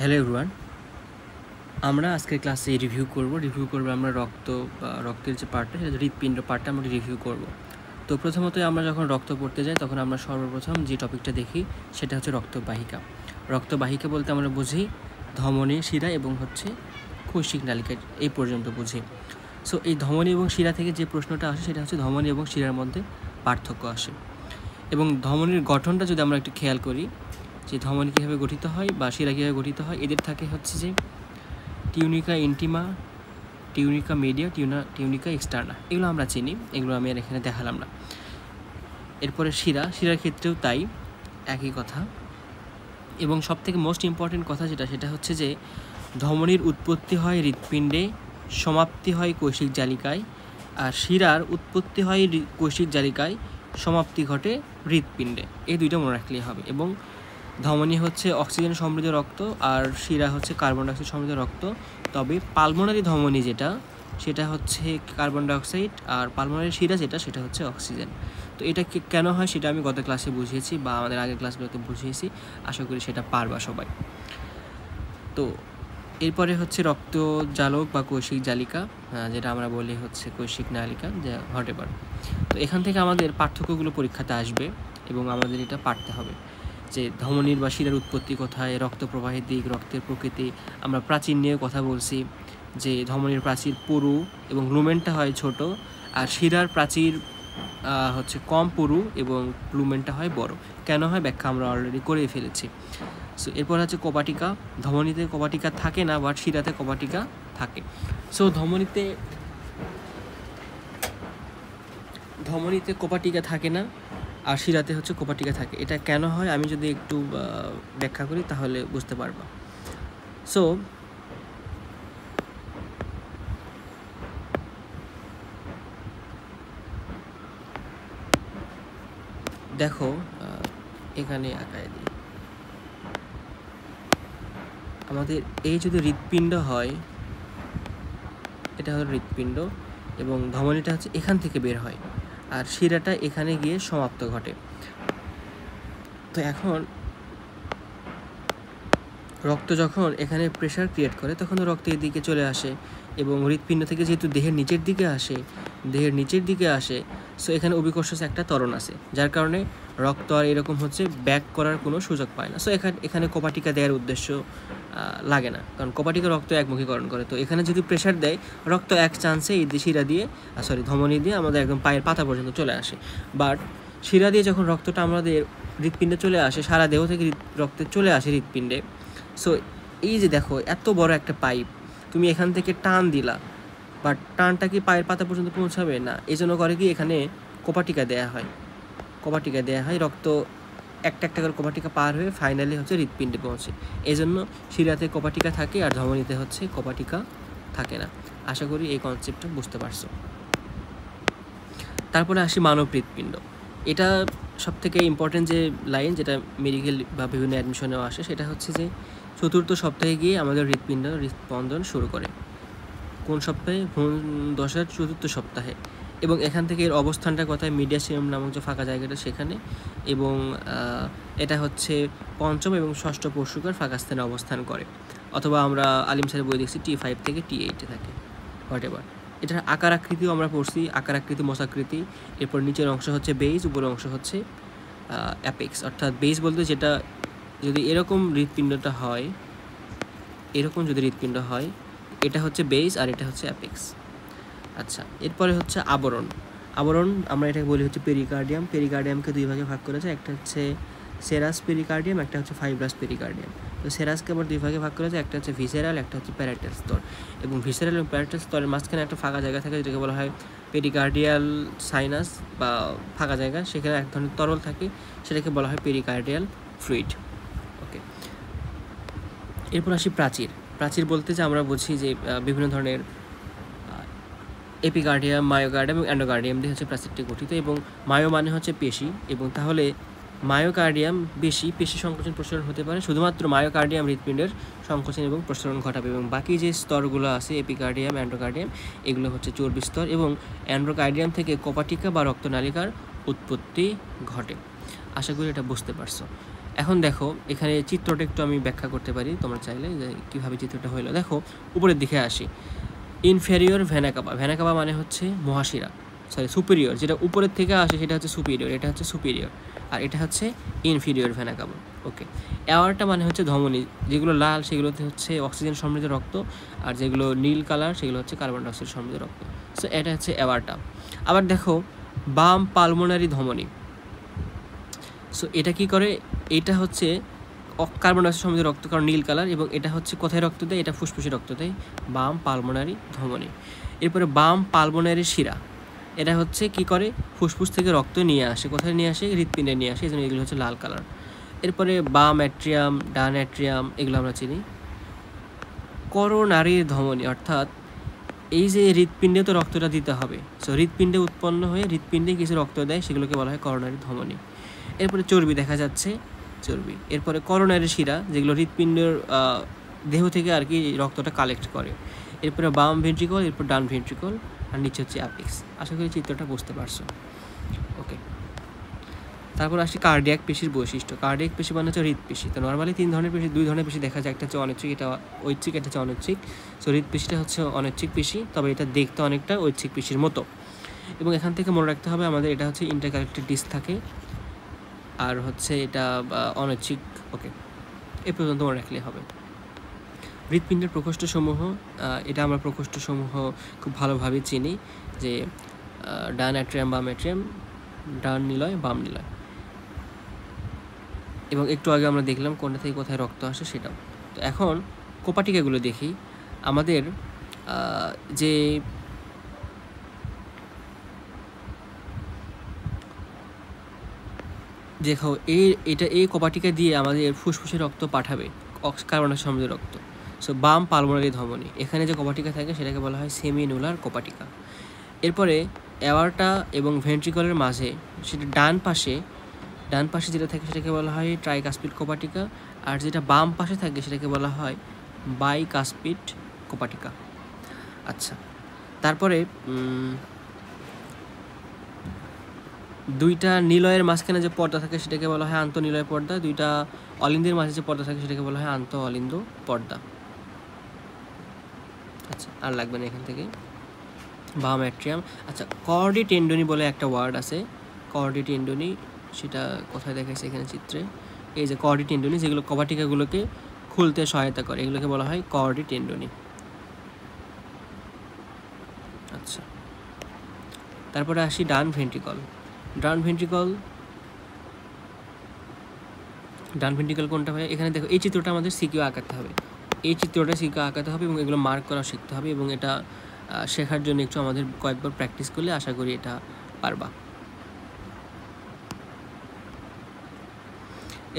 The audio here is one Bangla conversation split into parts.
হ্যালো এভরিওয়ান, আমরা আজকের ক্লাসে রিভিউ করব আমরা রক্তের যে পার্টটা, সেটা হৃৎপিণ্ড পার্টটা আমরা রিভিউ করব। তো প্রথমত আমরা যখন রক্ত পড়তে যাই তখন আমরা সর্বপ্রথম যে টপিকটা দেখি সেটা হচ্ছে রক্তবাহিকা। রক্তবাহিকা বলতে আমরা বুঝি ধমনী, শিরা এবং কৈশিক নালিকা, এই পর্যন্ত বুঝি। সো এই ধমনী এবং শিরা থেকে যে প্রশ্নটা আসে সেটা হচ্ছে ধমনী এবং শিরার মধ্যে পার্থক্য আসে। এবং ধমনীর গঠনটা যদি আমরা একটু খেয়াল করি, যে ধমনী কীভাবে গঠিত হয় বা শিরা কীভাবে গঠিত হয়, এদের থাকে হচ্ছে যে tunica intima, tunica media, tunica externa, এগুলো আমরা চিনি, এগুলো আমি আর এখানে দেখালাম না। এরপরে শিরার ক্ষেত্রেও তাই, একই কথা। এবং সবথেকে মোস্ট ইম্পর্টেন্ট কথা সেটা হচ্ছে যে ধমনীর উৎপত্তি হয় হৃৎপিণ্ডে, সমাপ্তি হয় কৈশিক জালিকায়, আর শিরার উৎপত্তি হয় কৈশিক জালিকায়, সমাপ্তি ঘটে হৃৎপিণ্ডে। এই দুইটা মনে রাখলেই হবে। এবং ধমনী হচ্ছে অক্সিজেন সমৃদ্ধ রক্ত আর শিরা হচ্ছে কার্বন ডাইঅক্সাইড সমৃদ্ধ রক্ত। তবে পালমোনারি ধমনী সেটা হচ্ছে কার্বন ডাইঅক্সাইড, আর পালমোনারি শিরা সেটা হচ্ছে অক্সিজেন। তো এটা কেন হয় সেটা আমি গত ক্লাসে বুঝিয়েছি বা আমাদের আগের ক্লাসগুলোতে বুঝিয়েছি, আশা করি সেটা পারবা সবাই। তো এরপরে হচ্ছে রক্তজালক বা কৈশিক জালিকা, যেটা আমরা বলি হচ্ছে কৈশিক নালিকা, যা হোয়াটএভার। তো এখান থেকে আমাদের পার্থক্যগুলো পরীক্ষাতে আসবে এবং আমাদের এটা পারতে হবে যে ধমনীর বা শিরার উৎপত্তি কোথায়, রক্ত প্রবাহের দিক, রক্তের প্রকৃতি। আমরা প্রাচীর নিয়ে কথা বলছি যে ধমনীর প্রাচীর পুরু এবং লুমেনটা হয় ছোট, আর শিরার প্রাচীর হচ্ছে কম পুরু এবং লুমেনটা হয় বড়। কেন হয় ব্যাখ্যা আমরা অলরেডি করেই ফেলেছি। সো এরপর হচ্ছে কপাটিকা। ধমনীতে কপাটিকা থাকে না, বাট শিরাতে কপাটিকা থাকে। সো ধমনীতে কপাটিকা থাকে না আর শিরাতে হচ্ছে কপাটিকা থাকে। এটা কেন হয় আমি যদি একটু ব্যাখ্যা করি তাহলে বুঝতে পারবা। সো দেখো, এখানে আঁকায় দিই। আমাদের এই যদি হৃৎপিণ্ড হয়, এটা হলো হৃৎপিণ্ড এবং ধমনীটা হচ্ছে এখান থেকে বের হয় আর শিরাটা এখানে গিয়ে সমাপ্ত ঘটে। তো এখন রক্ত যখন এখানে প্রেশার ক্রিয়েট করে তখন রক্ত এদিকে চলে আসে এবং হৃৎপিণ্ড থেকে যেহেতু দেহের নিচের দিকে আসে, সো এখানে অভিকর্ষজ একটা ত্বরণ আছে, যার কারণে রক্ত আর এরকম হচ্ছে ব্যাক করার কোনো সুযোগ পায় না। সো এখানে কপাটিকা দেওয়ার উদ্দেশ্য লাগে না, কারণ কপাটিকা রক্ত একমুখীকরণ করে। তো এখানে যদি প্রেশার দেয়, রক্ত এক চান্সে এই শিরা দিয়ে ধমনী দিয়ে আমাদের একদম পায়ের পাতা পর্যন্ত চলে আসে। বাট শিরা দিয়ে যখন রক্তটা আমাদের হৃৎপিণ্ডে চলে আসে, সারা দেহ থেকে রক্তে চলে আসে হৃৎপিণ্ডে। সো এই যে দেখো, এত বড় একটা পাইপ, তুমি এখান থেকে টান দিলা, বাট টানটা কি পায়ের পাতা পর্যন্ত পৌঁছাবে না। এই জন্য করে কি এখানে কপাটিকা দেয়া হয়, রক্ত একটা করে কপাটিকা পার হয়ে ফাইনালি হচ্ছে হৃৎপিণ্ডে পৌঁছে। এই জন্য শিরাতে কপাটিকা থাকে আর ধমনীতে হচ্ছে কপাটিকা থাকে না। আশা করি এই কনসেপ্টটা বুঝতে পারছো। তারপরে আসি মানব হৃৎপিণ্ড। এটা সবথেকে ইম্পর্টেন্ট যে লাইন, যেটা মেডিকেল বা বিভিন্ন অ্যাডমিশনেও আসে, সেটা হচ্ছে যে 4র্থ সপ্তাহে গিয়ে আমাদের হৃৎস্পন্দন শুরু করে। কোন সপ্তাহে? ভ্রূণ দশার 4র্থ সপ্তাহে। এবং এখান থেকে এর অবস্থানটা কোথায়? মিডিয়াসিয়াম নামক যে ফাঁকা জায়গাটা সেখানে। এবং এটা হচ্ছে 5ম এবং 6ষ্ঠ পরশুকার ফাঁকা স্থানে অবস্থান করে, অথবা আমরা আলিম স্যারের বই দেখছি T5 থেকে T8 থাকে, হোয়াটএভার। এটার আকার আকৃতিও আমরা পড়ছি, আকার আকৃতি, মশাকৃতি। এরপর নিচের অংশ হচ্ছে বেস, উপরের অংশ হচ্ছে অ্যাপেক্স। অর্থাৎ বেস বলতে যেটা, যদি এরকম হৃৎপিণ্ডটা হয়, এটা হচ্ছে বেস আর এটা হচ্ছে অ্যাপেক্স। আচ্ছা, এরপরে হচ্ছে আবরণ। আমরা এটাকে বলি হচ্ছে পেরিকার্ডিয়াম। পেরিকার্ডিয়ামকে 2 ভাগে ভাগ করেছে, একটা হচ্ছে সেরাস পেরিকার্ডিয়াম, একটা হচ্ছে ফাইব্রাস পেরিকার্ডিয়াম। তো সেরাসকে আবার 2 ভাগে ভাগ করেছে, একটা হচ্ছে ভিসেরাল, একটা হচ্ছে প্যারাইটাল স্তর। এবং ভিসেরাল এবং প্যারাইটাল স্তরের মাঝখানে একটা ফাঁকা জায়গা থাকে, যেটাকে বলা হয় পেরিকার্ডিয়াল সাইনাস বা ফাঁকা জায়গা। সেখানে এক ধরনের তরল থাকে, সেটাকে বলা হয় পেরিকার্ডিয়াল ফ্লুইড। ওকে, এরপর আসি প্রাচীর বলতে যে আমরা বুঝি যে বিভিন্ন ধরনের এপিকার্ডিয়াম, মায়োকার্ডিয়াম এবং অ্যান্ডোকার্ডিয়াম দিয়ে হচ্ছে প্রাচীরটি গঠিত। এবং মায়ো মানে হচ্ছে পেশি, এবং তাহলে মায়োকার্ডিয়াম পেশি সংকোচন প্রসারণ হতে পারে। শুধুমাত্র মায়োকার্ডিয়াম হৃৎপিণ্ডের সংকোচন এবং প্রসারণ ঘটাবে, এবং বাকি যে স্তরগুলো আছে এপিকার্ডিয়াম, অ্যান্ডোকার্ডিয়াম, এগুলো হচ্ছে চর্বি স্তর। এবং অ্যান্ডোকার্ডিয়াম থেকে কপাটিকা বা রক্তনালিকার উৎপত্তি ঘটে। আশা করি এটা বুঝতে পারছো। এখন দেখো এখানে চিত্রটা একটু আমি ব্যাখ্যা করতে পারি তোমরা চাইলে, যে কীভাবে চিত্রটা হইলো। দেখো উপরের দিকে আসি, inferior vena CAVA. Vena CAVA মানে হচ্ছে মহাশিরা, সরি সুপিরিয়র, যেটা উপরের থেকে আসে সেটা হচ্ছে সুপিরিয়র, এটা হচ্ছে সুপিরিয়র, আর এটা হচ্ছে ইনফিরিয়র ভেনা কাভা। ওকে, অ্যাওয়ার্টা মানে হচ্ছে ধমনী, যেগুলো লাল সেগুলোতে হচ্ছে অক্সিজেন সমৃদ্ধ রক্ত, আর যেগুলো নীল কালার সেগুলো হচ্ছে কার্বন ডাইঅক্সাইড সমৃদ্ধ রক্ত। সো এটা হচ্ছে অ্যাওয়ার্টা। আবার দেখো বাম পালমোনারি ধমনী। সো এটা কি করে, এটা হচ্ছে কার্বন ডাইঅক্সাইড সমৃদ্ধ রক্ত, কারণ নীল কালার, এবং এটা হচ্ছে কোথায় রক্ত দেয়, এটা ফুসফুসে রক্ত দেয়, বাম পালমোনারি ধমনী। এরপরে বাম পালমোনারি শিরা, এটা হচ্ছে কি করে, ফুসফুস থেকে রক্ত নিয়ে আসে, কোথায় নিয়ে আসে, হৃৎপিণ্ডে নিয়ে আসে, এই জন্য এগুলো হচ্ছে লাল কালার। এরপরে বাম অ্যাট্রিয়াম, ডান অ্যাট্রিয়াম, এগুলো আমরা চিনি। করোনারির ধমনী, অর্থাৎ এই যে হৃৎপিণ্ডে তো রক্তটা দিতে হবে, সো হৃৎপিণ্ডে উৎপন্ন হয়ে হৃৎপিণ্ডে কিছু রক্ত দেয়, সেগুলোকে বলা হয় করোনারি ধমনী। এরপরে চর্বি দেখা যাচ্ছে, চর্বি। এরপরে করোনারি শিরা, যেগুলো হৃৎপিণ্ডের দেহ থেকে আর কি রক্তটা কালেক্ট করে। এরপরে বাম ভেন্ট্রিকল, এরপর ডান ভেন্ট্রিকল, আর নিচে হচ্ছে অ্যাপেক্স। আশা করি চিত্রটা বুঝতে পারছো। ওকে, তারপর আসি কার্ডিয়াক পেশির বৈশিষ্ট্য। কার্ডিয়াক পেশি মানে হচ্ছে হৃৎপেশি। তো নর্মালি দুই ধরনের পেশি দেখা যায়, একটা হচ্ছে অনৈচ্ছিক, এটা ঐচ্ছিক, এটা হচ্ছে অনৈচ্ছিক। সো হৃৎপেশিটা হচ্ছে অনৈচ্ছিক পেশি, তবে এটা দেখতে অনেকটা ঐচ্ছিক পেশির মতো। এবং এখান থেকে মনে রাখতে হবে আমাদের, এটা হচ্ছে ইন্টারকালেক্টেড ডিস্ক থাকে, আর হচ্ছে এটা অনৈচ্ছিক। ওকে, এ পর্যন্ত মনে রাখলে হবে। হৃৎপিণ্ডের প্রকোষ্ঠসমূহ, এটা আমরা প্রকোষ্ঠসমূহ খুব ভালোভাবে চিনি, যে ডান অ্যাট্রিয়াম, বাম অ্যাট্রিয়াম, ডান নিলয়, বাম নিলয়। এবং একটু আগে আমরা দেখলাম কোনটা থেকে কোথায় রক্ত আসে সেটাও। তো এখন কোপাটিকাগুলো দেখি। আমাদের যে দেখো এই কোপাটিকা দিয়ে আমাদের ফুসফুসে রক্ত পাঠাবে, কার্বন ডাইঅক্সাইড সমৃদ্ধ রক্ত। সো বাম পালমোনারি ধমনী, এখানে যে কোপাটিকা থাকে সেটাকে বলা হয় সেমিনুলার কোপাটিকা। এরপরে অ্যাওয়ার্টা এবং ভেন্ট্রিকলের মাঝে, সেটা ডান পাশে যেটা থাকে সেটাকে বলা হয় ট্রাইকাসপিড কোপাটিকা, আর যেটা বাম পাশে থাকে সেটাকে বলা হয় বাইকাসপিড কোপাটিকা। আচ্ছা, তারপরে দুইটা নিলয়ের মাঝখানে যে পর্দা থাকে সেটাকে বলা হয় আন্তঃনিলয় পর্দা, দুইটা অলিন্দের মাঝে যে পর্দা থাকে সেটাকে বলা হয় আন্তঃ অলিন্দ পর্দা। আচ্ছা, আর লাগবে না এখান থেকে। বাম অ্যাট্রিয়াম। আচ্ছা, কর্ডি টেন্ডনি বলে একটা ওয়ার্ড আছে, কর্ডি টেন্ডনি, সেটা কোথায় দেখাচ্ছে এখানে চিত্রে, এই যে কর্ডি টেন্ডনি, যেগুলো কোপাটিকাগুলোকে খুলতে সহায়তা করে, এগুলোকে বলা হয় কর্ডি টেন্ডনি। আচ্ছা, তারপরে আসি ডান ভেন্ট্রিকল। ডান ভেন্ট্রিকল কোনটা হয়, এখানে দেখো এই চিত্রটা আমাদের সিকিউ আঁকাতে হবে, এবং এগুলো মার্ক করা শিখতে হবে, এবং এটা শেখার জন্য একটু আমাদের কয়েকবার প্র্যাকটিস করলে আশা করি এটা পারবা।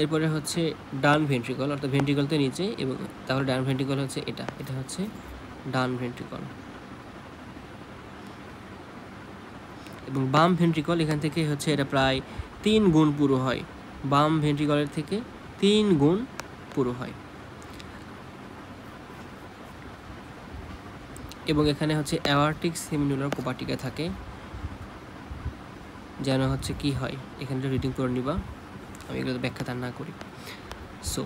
এরপরে হচ্ছে ডান ভেন্ট্রিকল, অর্থাৎ ভেন্ট্রিকল তো নিচে, এবং তাহলে ডান ভেন্ট্রিকল হচ্ছে এটা হচ্ছে ডান ভেন্ট্রিকল। এবং বাম ভেন্ট্রিকল, এখান থেকে হচ্ছে এটা প্রায় 3 গুণ পুরো হয়, বাম ভেন্ট্রিকলের থেকে 3 গুণ পুরো হয়। এবং এখানে হচ্ছে অ্যাওয়ার্টিক সেমিনুলার কোপাটিকা থাকে, যেন হচ্ছে কি হয়, এখানে রিডিং করে নিবা, আমি এগুলো ব্যাখ্যা তার না করি। সো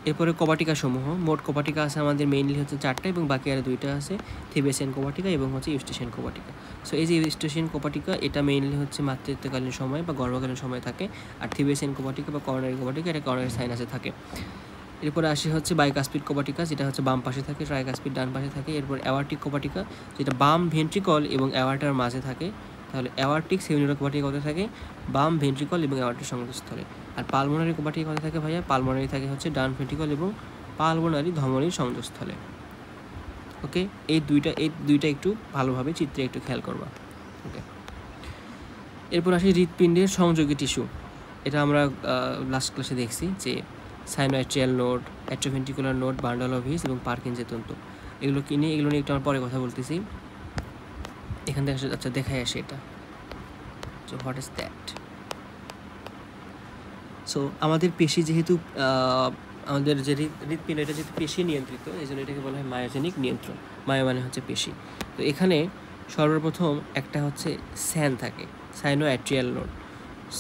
এরপরে কোপাটিকা সমূহ, মোট কোপাটিকা আছে আমাদের মেইনলি হচ্ছে 4টা, এবং বাকি আর 2টা আছে, থেবেসিয়ান কোপাটিকা এবং হচ্ছে ইউস্টেশিয়ান কোপাটিকা। সো এই যে ইউস্টেশিয়ান কোপাটিকা, এটা মেইনলি হচ্ছে মাতৃত্বকালীন সময় বা গর্ভকালীন সময় থাকে, আর থেবেসিয়ান কোপাটিকা বা করোনারি কোপাটিকা এটা করোনারি সাইনাসে থাকে। এরপরে আসি হচ্ছে বাইকাসপিড কোপাটিকা, যেটা হচ্ছে বাম পাশে থাকে, ট্রাইকাসপিড ডান পাশে থাকে। এরপর অ্যাওয়ার্টিক কোপাটিকা, যেটা বাম ভেন্ট্রিকল এবং অ্যাওয়ার্টার মাঝে থাকে, তাহলে অ্যাওয়ার্টিক সেমিনুলার কোপাটিকা কোথায় থাকে, বাম ভেন্ট্রিকল এবং অ্যাওয়ার্টার সংযোগস্থলে। আর পালমোনারি কোপাটিকা কোথায় থাকে ভাইয়া, পালমোনারি থাকে হচ্ছে ডান ভেন্ট্রিকল এবং পালমোনারি ধমনীর সংযোগস্থলে। ওকে, এই দুইটা একটু ভালোভাবে চিত্রে একটু খেয়াল করবা। ওকে, এরপর আসি হৃৎপিণ্ডের সংযোগী টিস্যু। এটা আমরা লাস্ট ক্লাসে দেখছি যে sinoatrial node, atrioventricular node, bundle of His এবং পার্কিনসের তন্তু, এগুলো নিয়ে একটু আমরা পরে কথা বলতেছি। এখান থেকে আচ্ছা দেখাই আসে এটা, so what is that. So আমাদের পেশি যেহেতু আমাদের যে হৃৎপিণ্ড, এটা যেহেতু পেশি নিয়ন্ত্রিত, এই জন্য এটাকে বলা হয় মায়োজেনিক নিয়ন্ত্রণ। মায়ো মানে হচ্ছে পেশি। তো এখানে সর্বপ্রথম একটা হচ্ছে স্যান থাকে, সাইনোঅ্যাট্রিয়াল নোড।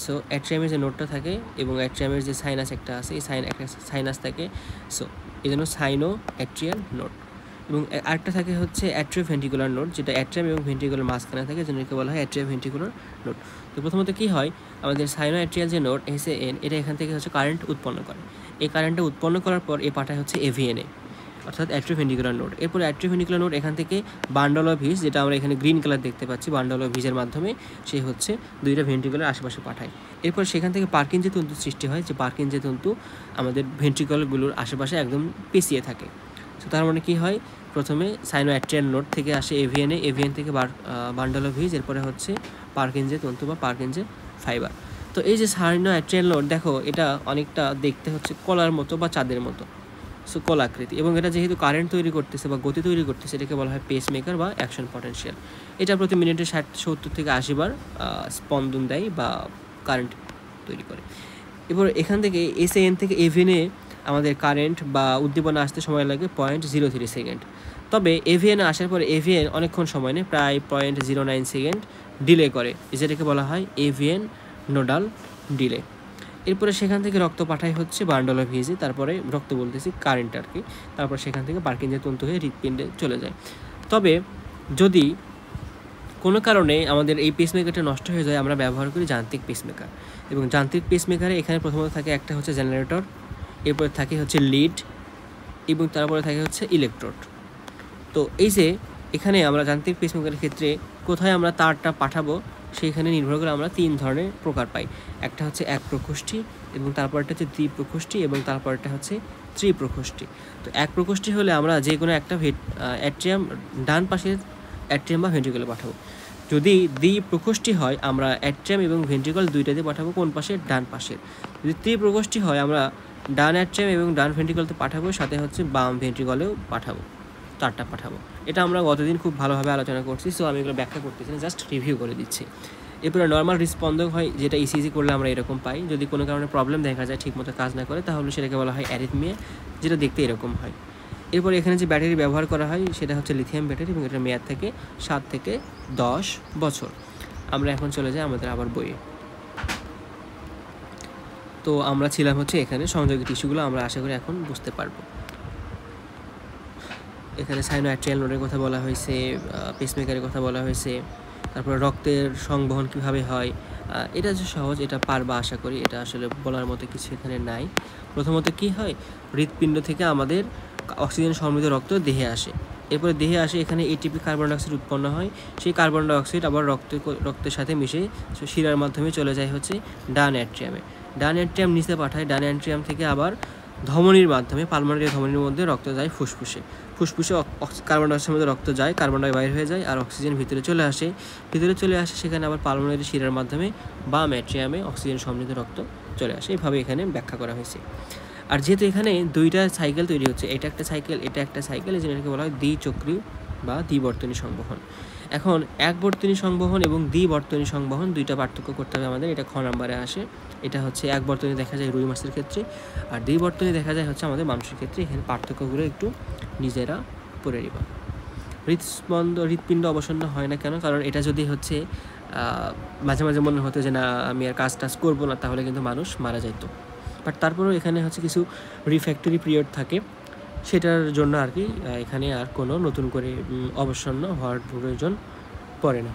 সো অ্যাট্রিয়ামের যে নোডটা থাকে এবং অ্যাট্রিয়ামের যে সাইনাস একটা আছে, এই একটা সাইনাস থাকে, সো এই জন্য সাইনো অ্যাট্রিয়াল নোড। এবং আরেকটা থাকে হচ্ছে অ্যাট্রিওভেন্ট্রিকুলার নোড, যেটা অ্যাট্রিয়াম এবং ভেন্ট্রিকুলার মাঝখানে থাকে, যেন একে বলা হয় অ্যাট্রিওভেন্ট্রিকুলার নোড। তো প্রথমত কী হয়, আমাদের সাইনো অ্যাট্রিয়াল যে নোড এসএএন, এটা এখান থেকে হচ্ছে কারেন্ট উৎপন্ন করে। এই কারেন্টটা উৎপন্ন করার পর এই পাঠায় হচ্ছে এভিএনএ, অর্থাৎ অ্যাট্রিওভেন্ট্রিকুলার নোড। এরপরে অ্যাট্রিওভেন্ট্রিকুলার নোড এখান থেকে বান্ডল অফ হিস, যেটা আমরা এখানে গ্রিন কালার দেখতে পাচ্ছি, বান্ডল অফ হিসের মাধ্যমে সে হচ্ছে দুইটা ভেন্ট্রিকুলার আশেপাশে পাঠায়। এরপর সেখান থেকে পার্কিনজে তন্তু সৃষ্টি হয়, যে পার্কিনজে তন্তু আমাদের ভেন্ট্রিকলগুলোর আশেপাশে একদম পেঁচিয়ে থাকে। তো তার মানে কী হয়, প্রথমে সাইনো অ্যাট্রিয়াল নোড থেকে আসে এভিএনএ, এভিএন থেকে বান্ডল অফ হিস, এরপরে হচ্ছে পার্কিনজে তন্তু বা পার্কিনজে ফাইবার। তো এই যে সাইনো অ্যাট্রিয়াল নোড, দেখো এটা অনেকটা দেখতে হচ্ছে কলার মতো বা চাঁদের মতো, সো কলাকৃতি, এবং এটা যেহেতু কারেন্ট তৈরি করতেছে বা গতি তৈরি করতেছে, এটাকে বলা হয় পেস মেকার বা অ্যাকশন পটেনশিয়াল। এটা প্রতি মিনিটে 60-70 থেকে 80 বার স্পন্দন দেয় বা কারেন্ট তৈরি করে। এবার এখান থেকে এসএএন থেকে এভিএনএ আমাদের কারেন্ট বা উদ্দীপনা আসতে সময় লাগে 0.03 সেকেন্ড। তবে এভিএনএ আসার পরে এভিএন অনেকক্ষণ সময় নেয়, প্রায় 0.09 সেকেন্ড ডিলে করে, যেটাকে বলা হয় এভিএন নোডাল ডিলে। এরপরে সেখান থেকে রক্ত পাঠায় হচ্ছে বান্ডল অফ হিসে, তারপরে রক্ত বলতেছি কারেন্ট আর কি, তারপর সেখান থেকে পার্কিনজের তন্তু হয়ে হৃৎপিণ্ডে চলে যায়। তবে যদি কোনো কারণে আমাদের এই পেসমেকারটা নষ্ট হয়ে যায়, আমরা ব্যবহার করি যান্ত্রিক পেসমেকার। এবং যান্ত্রিক পেসমেকারে এখানে প্রথমত থাকে একটা হচ্ছে জেনারেটর, এরপরে থাকে হচ্ছে লিড, এবং তারপরে থাকে হচ্ছে ইলেকট্রোড। তো এই যে এখানে আমরা যান্ত্রিক পেসমেকারের ক্ষেত্রে কোথায় আমরা তারটা পাঠাবো, সেইখানে নির্ভর করে আমরা 3 ধরনের প্রকার পাই। একটা হচ্ছে এক প্রকোষ্ঠী, এবং তারপরটা হচ্ছে দ্বিপ্রকোষ্ঠী, এবং তারপরটা হচ্ছে ত্রিপ্রকোষ্ঠী। তো এক প্রকোষ্ঠী হলে আমরা যে কোনো একটা অ্যাট্রিয়াম ডান পাশের অ্যাট্রিয়াম বা ভেন্ট্রিকলে পাঠাবো। যদি দ্বিপ্রকোষ্ঠী হয়, আমরা অ্যাট্রিয়াম এবং ভেন্ট্রিকল দুইটাতে পাঠাবো, কোন পাশে, ডান পাশের। যদি ত্রিপ্রকোষ্ঠী হয়, আমরা ডান অ্যাট্রিয়াম এবং ডান ভেন্ট্রিকলতে পাঠাবো, সাথে হচ্ছে বাম ভেন্ট্রিকলেও পাঠাবো, তারটা পাঠাবো। এটা আমরা গতদিন খুব ভালোভাবে আলোচনা করছি, সো আমি এগুলো ব্যাখ্যা করতেছি না, জাস্ট রিভিউ করে দিচ্ছি। এরপরে নর্মাল রিস্পন্দক হয়, যেটা ইসিজি করলে আমরা এরকম পাই। যদি কোনো কারণে প্রবলেম দেখা যায়, ঠিকমতো কাজ না করে, তাহলে সেটাকে বলা হয় অ্যারিথমিয়া, যেটা দেখতে এরকম হয়। এরপর এখানে যে ব্যাটারি ব্যবহার করা হয়, সেটা হচ্ছে লিথিয়াম ব্যাটারি, এবং এটার মেয়াদ থেকে 7 থেকে 10 বছর। আমরা এখন চলে যাই আমাদের আবার বইয়ে। তো আমরা ছিলাম হচ্ছে এখানে সংযোগী টিস্যুগুলো আমরা আশা করি এখন বুঝতে পারবো। এখানে সাইনো অ্যাট্রিয়াল নোডের কথা বলা হয়েছে, পেসমেকারের কথা বলা হয়েছে, তারপর রক্তের সংবহন কীভাবে হয়। এটা যে সহজ, এটা পারবা আশা করি, এটা আসলে বলার মতো কিছু এখানে নাই। প্রথমত কি হয়, হৃৎপিণ্ড থেকে আমাদের অক্সিজেন সমৃদ্ধ রক্ত দেহে আসে, এরপরে দেহে আসে, এখানে এটিপি কার্বন ডাইঅক্সাইড উৎপন্ন হয়। সেই কার্বন ডাইঅক্সাইড আবার রক্তের সাথে মিশে শিরার মাধ্যমে চলে যায় হচ্ছে ডান অ্যাট্রিয়ামে। ডান অ্যাট্রিয়াম নিচে পাঠায়, ডান অ্যাট্রিয়াম থেকে আবার ধমনির মাধ্যমে, পালমোনারি ধমনির মধ্যে রক্ত যায় ফুসফুসে। ফুসফুসে কার্বন ডাইঅক্সাইডের মধ্যে রক্ত যায়, কার্বন ডাই বাইরে হয়ে যায়, আর অক্সিজেন ভিতরে চলে আসে। সেখানে আবার পালমোনারি শিরার মাধ্যমে বাম অ্যাট্রিয়ামে অক্সিজেন সমৃদ্ধ রক্ত চলে আসে। এইভাবে এখানে ব্যাখ্যা করা হয়েছে। আর যেহেতু এখানে দুইটা সাইকেল তৈরি হচ্ছে, এটা একটা সাইকেল, এটা একটা সাইকেল, এই জন্য এটাকে বলা হয় দ্বিচক্রী বা দ্বিবর্তনী সংবহন। এখন একবর্তনী সংবহন এবং দ্বিবর্তনী সংবহন দুইটা পার্থক্য করতে হবে আমাদের, এটা খ নাম্বারে আসে। এটা হচ্ছে একবর্তনী দেখা যায় রুই মাছের ক্ষেত্রে, আর দ্বিবর্তনী দেখা যায় হচ্ছে আমাদের মানুষের ক্ষেত্রে। এখানে পার্থক্যগুলো একটু নিজেরা পড়ে নিবা। হৃৎপিণ্ড অবসন্ন হয় না কেন? কারণ এটা যদি হচ্ছে মাঝে মাঝে মনে হতো যে না আমি আর কাজ টাজ করবো না, তাহলে কিন্তু মানুষ মারা যেত। বাট তারপরেও এখানে হচ্ছে কিছু রিফ্যাক্টরি পিরিয়ড থাকে, সেটার জন্য আর কি এখানে আর কোনো নতুন করে অবসন্ন হওয়ার প্রয়োজন পড়ে না।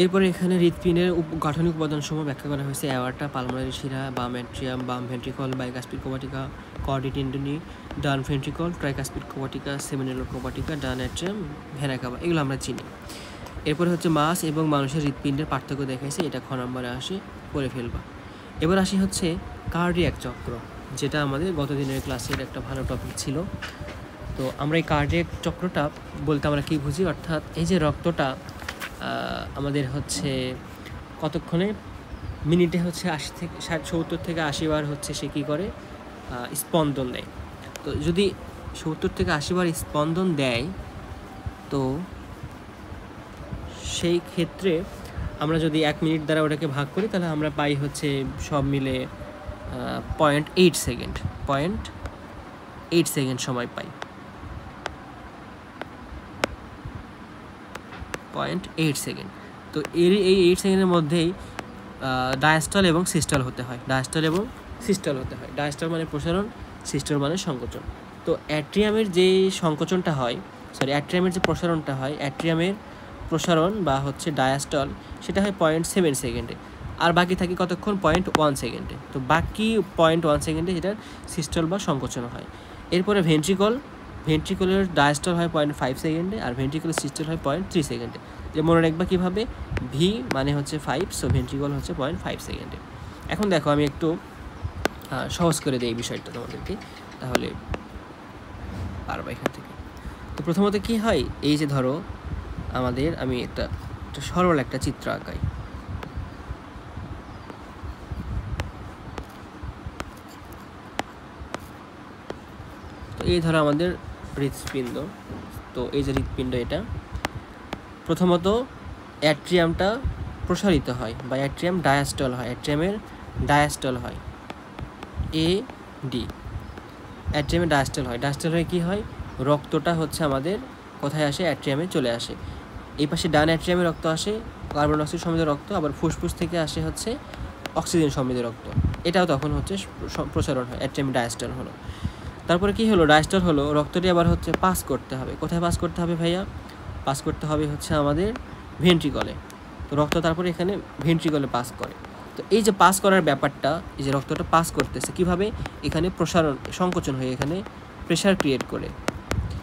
এরপরে এখানে হৃৎপিণ্ডের গাঠনিক উপাদানসমূহ ব্যাখ্যা করা হয়েছে। অ্যাওর্টা, পালমোনারি শিরা, বাম অ্যাট্রিয়াম, বাম ভেন্ট্রিকল, বাইকাস্পিড কোয়াটিকা, কর্ডি টেন্ডনি, ডান ভেন্ট্রিকল, ট্রাইকাস্পিড কোয়াটিকা, সেমিনেলার কোয়াটিকা, ডান অ্যাট্রিয়াম, ভেনা কাভা, এগুলো আমরা চিনি। এরপরে হচ্ছে মাছ এবং মানুষের হৃৎপিণ্ডের পার্থক্য দেখাইছে, এটা খ নম্বরে আসে, পড়ে ফেলবা। এবার আসি হচ্ছে কার্ডিয়াক চক্র, যেটা আমাদের গত দিনের ক্লাসের একটা ভালো টপিক ছিল। তো আমরা এই কার্ডিয়াক চক্রটা বলতে আমরা কী বুঝি, অর্থাৎ এই যে রক্তটা আমাদের হচ্ছে কতক্ষণে, মিনিটে হচ্ছে 70 থেকে 80 বার হচ্ছে সে কী করে, স্পন্দন দেয়। তো যদি 70 থেকে 80 বার স্পন্দন দেয়, তো সেই ক্ষেত্রে আমরা যদি 1 মিনিট দ্বারা ওটাকে ভাগ করি, তাহলে আমরা পাই হচ্ছে সব মিলে 0.8 সেকেন্ড, 0.8 সেকেন্ড সময় পাই, 0.8 সেকেন্ড। তো এই 8 সেকেন্ডের মধ্যেই ডায়াস্টল এবং সিস্টল হতে হয়, ডায়াস্টল এবং সিস্টল হতে হয়। ডায়াস্টল মানে প্রসারণ, সিস্টল মানে সংকোচন। তো অ্যাট্রিয়ামের যে সংকোচনটা হয়, অ্যাট্রিয়ামের যে প্রসারণটা হয়, অ্যাট্রিয়ামের প্রসারণ বা হচ্ছে ডায়াস্টল, সেটা হয় 0.7 সেকেন্ডে, আর বাকি থাকে কতক্ষণ? 0.1 সেকেন্ডে। তো বাকি 0.1 সেকেন্ডে যেটার সিস্টল বা সংকোচন হয়। এরপরে ভেন্ট্রিকলের ডায়াস্টল হয় 0.5 সেকেন্ডে, আর ভেন্ট্রিকলের সিস্টল হয় 0.3 সেকেন্ডে। যে মনে রাখবা কীভাবে, ভি মানে হচ্ছে 5, সো ভেন্ট্রিকল হচ্ছে 0.5 সেকেন্ডে। এখন দেখো আমি একটু সহজ করে দিই এই বিষয়টা তোমাদেরকে, তাহলে পারবা এখান থেকে। তো প্রথমত কি হয়, এই যে ধরো আমাদের, আমি একটা সরল একটা চিত্র আঁকাই। তো এই ধরো আমাদের হৃৎপিণ্ড, তো এই যে হৃৎপিণ্ড, এটা প্রথমত অ্যাট্রিয়ামটা প্রসারিত হয় বা অ্যাট্রিয়াম ডায়াস্টল হয়, অ্যাট্রিয়ামের ডায়াস্টল হয়, এ ডি, অ্যাট্রিয়ামে ডায়াস্টল হয়। ডায়াস্টল হয়ে কী হয়, রক্তটা হচ্ছে আমাদের কোথায় আসে? অ্যাট্রিয়ামে চলে আসে। এই পাশে ডান অ্যাট্রিয়ামে রক্ত আসে, কার্বন ডাইঅক্সাইড সমৃদ্ধ রক্ত, আবার ফুসফুস থেকে আসে হচ্ছে অক্সিজেন সমৃদ্ধ রক্ত, এটাও তখন হচ্ছে প্রসারণ হয়, অ্যাট্রিয়ামে ডায়াস্টল হলো। তারপরে কি হলো, ডায়াস্টল হলো, রক্তটি আবার হচ্ছে পাস করতে হবে। কোথায় পাস করতে হবে ভাইয়া? পাস করতে হবে হচ্ছে আমাদের ভেন্ট্রিকলে। তো রক্ত তারপরে এখানে ভেন্ট্রিকলে পাস করে। তো এই যে পাস করার ব্যাপারটা, এই যে রক্তটা পাস করতেছে কীভাবে? এখানে প্রসারণ, সংকোচন হয়ে এখানে প্রেশার ক্রিয়েট করে।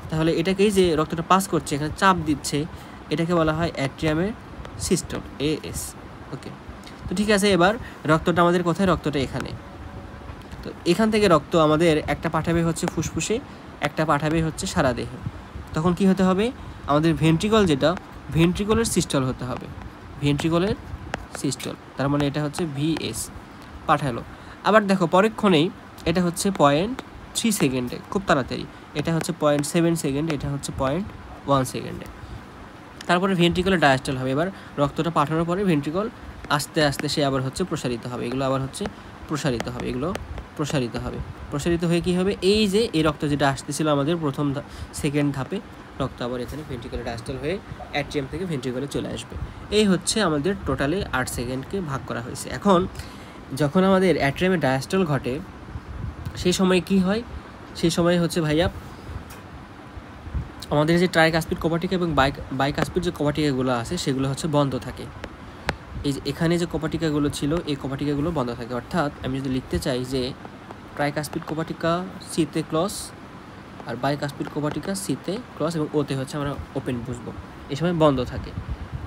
তাহলে এটাকেই যে রক্তটা পাস করছে, এখানে চাপ দিচ্ছে, এটাকে বলা হয় অ্যাট্রিয়ামের সিস্টল, এএস। ওকে, তো ঠিক আছে। এবার রক্তটা আমাদের কোথায়? রক্তটা এখানে। তো এখান থেকে রক্ত আমাদের একটা পাঠাবে হচ্ছে ফুসফুসে, একটা পাঠাবে হচ্ছে সারা দেহে। তখন কি হতে হবে? আমাদের ভেন্ট্রিকল যেটা, ভেন্ট্রিকলের সিস্টল হতে হবে, ভেন্ট্রিকলের সিস্টল, তার মানে এটা হচ্ছে ভিএস পাঠালো। আবার দেখো পরক্ষণেই এটা হচ্ছে 0.3 সেকেন্ডে, খুব তাড়াতাড়ি, এটা হচ্ছে 0.7 সেকেন্ড, এটা হচ্ছে 0.1 সেকেন্ডে। তারপরে ভেন্ট্রিকলে ডায়াস্টল হবে। এবার রক্তটা পাঠানোর পরে ভেন্ট্রিকল আস্তে আস্তে সে আবার হচ্ছে প্রসারিত হবে, এগুলো আবার হচ্ছে প্রসারিত হবে, এগুলো প্রসারিত হবে। প্রসারিত হয়ে কী হবে? এই যে এই রক্ত যেটা আসতেছিল আমাদের প্রথম সেকেন্ড ধাপে, রক্ত আবার এখানে ভেন্ট্রিকলে ডায়াস্টল হয়ে অ্যাট্রিয়াম থেকে ভেন্ট্রিকলে চলে আসবে। এই হচ্ছে আমাদের টোটালি 8 সেকেন্ডকে ভাগ করা হয়েছে। এখন যখন আমাদের অ্যাট্রিয়ামে ডায়াস্টল ঘটে, সেই সময় কি হয়? সেই সময় হচ্ছে ভাইয়া আমাদের যে ট্রাইকাসপিড কোপাটিকা এবং বাইকাসপিড যে কোপাটিকাগুলো আছে, সেগুলো হচ্ছে বন্ধ থাকে। এই যে এখানে যে কোপাটিকাগুলো ছিল, এই কোপাটিকাগুলো বন্ধ থাকে। অর্থাৎ আমি যদি লিখতে চাই যে ট্রাইকাসপিড কোপাটিকা সিতে ক্লস, আর বাইকাসপিড কোপাটিকা সিতে ক্লস, এবং ওতে হচ্ছে আমরা ওপেন বুঝবো, এই সময় বন্ধ থাকে।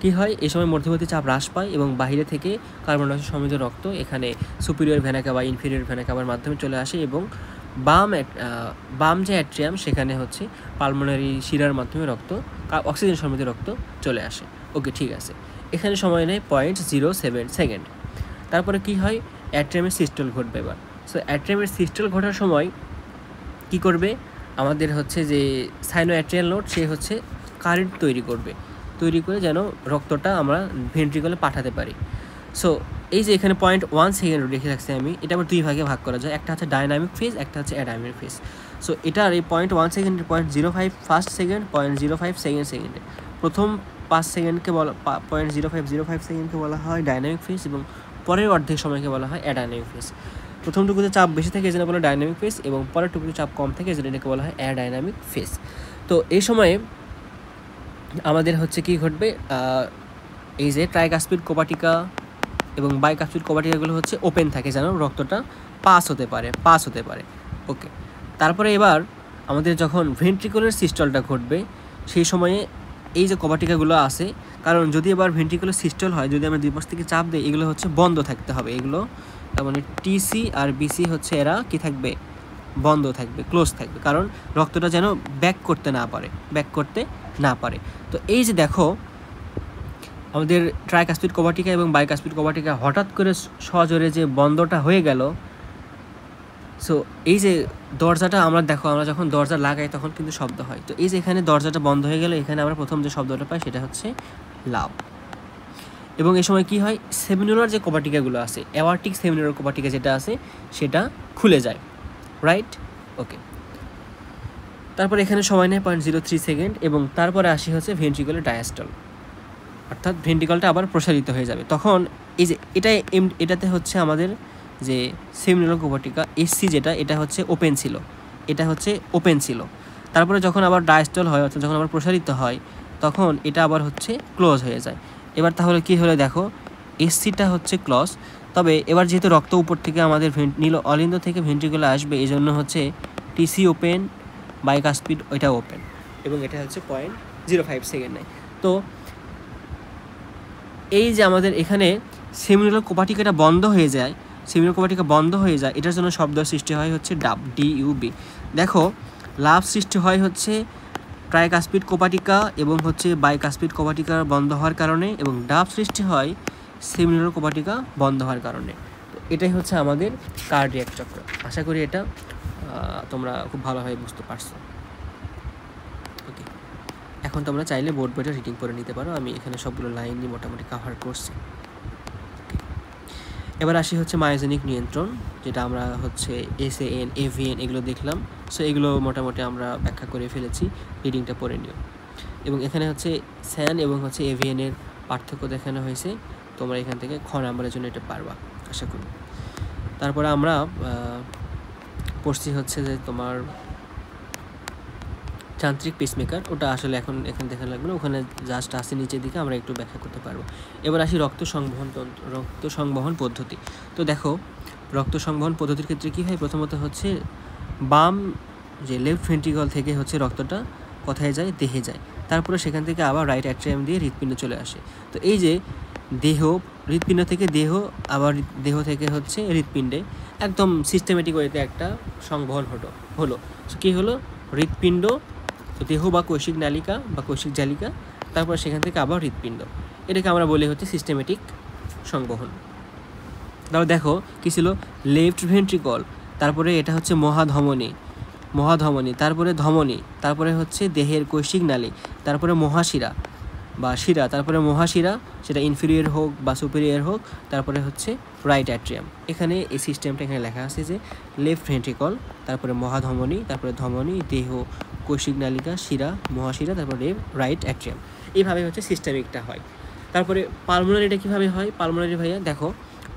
কি হয়? এই সময় মধ্যবর্তী চাপ হ্রাস পায় এবং বাইরে থেকে কার্বন ডাইঅক্সাইড সমৃদ্ধ রক্ত এখানে superior vena CAVA, inferior vena cover মাধ্যমে চলে আসে, এবং বাম যে অ্যাট্রিয়াম, সেখানে হচ্ছে পালমোনারি শিরার মাধ্যমে রক্ত, অক্সিজেন সমৃদ্ধ রক্ত চলে আসে। ওকে, ঠিক আছে। এখানে সময় নেয় 0.07 সেকেন্ড। তারপরে কি হয়? অ্যাট্রিয়ামের সিস্টল ঘটবে এবার। সো অ্যাট্রিয়ামের সিস্টল ঘটার সময় কি করবে? আমাদের হচ্ছে যে সাইনো অ্যাট্রিয়াল নোড, সে হচ্ছে কারেন্ট তৈরি করে যেন রক্তটা আমরা ভেন্ট্রিকলে পাঠাতে পারি। সো এই যে এখানে 0.1 সেকেন্ড রেখে রাখছি আমি, এটা আবার দুই ভাগে ভাগ করা যায়, একটা হচ্ছে ডাইনামিক ফেজ, একটা হচ্ছে অ্যাডাইনামিক ফেজ। সো এটার এই 0.1 সেকেন্ডের 0.05 ফার্স্ট সেকেন্ড, 0.05 সেকেন্ডে, প্রথম 5 সেকেন্ডকে বলা 0.05 সেকেন্ডকে বলা হয় ডাইনামিক ফেজ, এবং পরের অর্ধেক সময়কে বলা হয় অ্যাডাইনামিক ফেজ। প্রথমটুকুতে চাপ বেশি থাকে, এজন্য বলা ডাইনামিক ফেজ, এবং পরের টুকুতে চাপ কম থাকে, এজন্য এটাকে বলা হয় অ্যাডাইনামিক ফেজ। তো এই সময়ে আমাদের হচ্ছে কি ঘটবে? এই যে ট্রাইকাসপিড কোপাটিকা এবং বাইকাসপিড কোপাটিকাগুলো হচ্ছে ওপেন থাকে, যেন রক্তটা পাস হতে পারে। ওকে, তারপরে এবার আমাদের যখন ভেন্ট্রিকুলার সিস্টলটা ঘটবে, সেই সময়ে এই যে কোপাটিকাগুলো আছে, কারণ যদি এবার ভেন্ট্রিকুলার সিস্টল হয়, যদি আমরা দুই পাশ থেকে চাপ দিই, এগুলো হচ্ছে বন্ধ থাকতে হবে, এগুলো তার মানে টিসি আর বিসি হচ্ছে এরা কি থাকবে? বন্ধ থাকবে, ক্লোজ থাকবে, কারণ রক্তটা যেন ব্যাক করতে না পারে। তো এই যে দেখো আমাদের ট্রাইকাসপিড কোপাটিকা এবং বাইকাসপিড কোপাটিকা হঠাৎ করে সজোরে যে বন্ধটা হয়ে গেল, সো এই যে দরজাটা আমরা যখন দরজা লাগাই তখন কিন্তু শব্দ হয়। তো এই যে এখানে দরজাটা বন্ধ হয়ে গেল, এখানে আমরা প্রথম যে শব্দটা পাই সেটা হচ্ছে লাভ। এবং এই সময় কি হয়? সেমিনুলার যে কোপাটিকাগুলো আছে, অ্যাওয়ার্টিক সেমিনুলার কোপাটিকা যেটা আছে, সেটা খুলে যায়, রাইট? ওকে, তারপরে এখানে সময় নেয় 0.03 সেকেন্ড, এবং তারপরে আসি হচ্ছে ভেন্ট্রিকুলার ডায়াস্টল। অর্থাৎ ভেন্ট্রিকলটা আবার প্রসারিত হয়ে যাবে। তখন এই যে এটাতে হচ্ছে আমাদের যে সেমিনাল কোপার্টিকা এসসি যেটা, এটা হচ্ছে ওপেন ছিল, এটা হচ্ছে ওপেন ছিল। তারপরে যখন আবার ডায়াস্টল হয়, অর্থাৎ যখন আবার প্রসারিত হয়, তখন এটা আবার হচ্ছে ক্লোজ হয়ে যায়। এবার তাহলে কি হলো দেখো, এসসিটা হচ্ছে ক্লোজ, তবে এবার যেহেতু রক্ত উপর থেকে আমাদের অলিন্দ থেকে ভেন্ট্রিকুলে আসবে, এই জন্য হচ্ছে টিসি ওপেন, বাইকাসপিড ওইটা ওপেন, এবং এটা হচ্ছে 0.05 সেকেন্ড নেয়। তো এই যে আমাদের এখানে সেমিনাল কোপার্টিকাটা বন্ধ হয়ে যায়, সেমিনাল কোপার্টিকা বন্ধ হয়ে যায়, এটার জন্য শব্দ সৃষ্টি হয় হচ্ছে ডাব, ডিইউবি। দেখো লাভ সৃষ্টি হয় হচ্ছে ট্রাইকাসপিড কোপার্টিকা এবং হচ্ছে বাইকাসপিড কোপার্টিকা বন্ধ হওয়ার কারণে, এবং ডাব সৃষ্টি হয় সেমিনাল কোপার্টিকা বন্ধ হওয়ার কারণে। তো এটাই হচ্ছে আমাদের কার্ডিয়াক চক্র। আশা করি এটা তোমরা খুব ভালোভাবে বুঝতে পারছো। ওকে, এখন তোমরা চাইলে বোর্ড বইটা রিডিং করে নিতে পারো, আমি এখানে সবগুলো লাইন নিয়ে মোটামুটি কাভার করছি। এবার আসি হচ্ছে মায়োজেনিক নিয়ন্ত্রণ, যেটা আমরা হচ্ছে এসএএন, এভিএন এগুলো দেখলাম। সো এগুলো মোটামুটি আমরা ব্যাখ্যা করে ফেলেছি, রিডিংটা পড়ে নিও। এবং এখানে হচ্ছে স্যান এবং হচ্ছে এভিএনের পার্থক্য দেখানো হয়েছে, তোমরা এখান থেকে খ নাম্বারের জন্য এটা পারবা আশা করি। তারপরে আমরা পড়ছি হচ্ছে যে তোমার যান্ত্রিক পেসমেকার, ওটা আসলে এখানে দেখা লাগবে না, ওখানে জাস্ট আসে নিচের দিকে, আমরা একটু ব্যাখ্যা করতে পারবো। এবার আসি রক্ত সংবহন পদ্ধতি। তো দেখো রক্ত সংবহন পদ্ধতির ক্ষেত্রে কী হয়, প্রথমত হচ্ছে বাম যে লেফট ভেন্ট্রিকল থেকে হচ্ছে রক্তটা কোথায় যায়, দেহে যায়, তারপরে সেখান থেকে আবার রাইট অ্যাট্রিয়াম দিয়ে হৃৎপিণ্ড চলে আসে। তো এই যে হৃৎপিণ্ড থেকে দেহ, আবার দেহ থেকে হচ্ছে হৃৎপিণ্ডে, একদম সিস্টেমেটিক ওয়েতে একটা সংবহন হলো। কী হলো, হৃৎপিণ্ড, দেহ বা কৈশিক নালিকা বা কৈশিক জালিকা, তারপর সেখান থেকে আবার হৃৎপিণ্ড, এটাকে আমরা বলি হচ্ছে সিস্টেমেটিক সংবহন। তারপর দেখো কী ছিল, লেফট ভেন্ট্রিকল, তারপরে এটা হচ্ছে মহাধমনী, তারপরে ধমনী, তারপরে হচ্ছে দেহের কৈশিক নালী, তারপরে মহাশিরা বা শিরা, তারপরে মহাশিরা, সেটা ইনফিরিয়র হোক বা সুপিরিয়র হোক, তারপরে হচ্ছে রাইট অ্যাট্রিয়াম। এখানে এই সিস্টেমটা এখানে লেখা আছে যে লেফট ভেন্ট্রিকল, তারপরে মহাধমনী, তারপরে ধমনী, দেহ, কৈশিক নালিকা, শিরা, মহাশিরা, তারপরে রাইট অ্যাট্রিয়াম। এইভাবে হচ্ছে সিস্টেমিকটা হয়। তারপরে পালমোনারিটা কীভাবে হয়, পালমোনারি ভাইয়া দেখো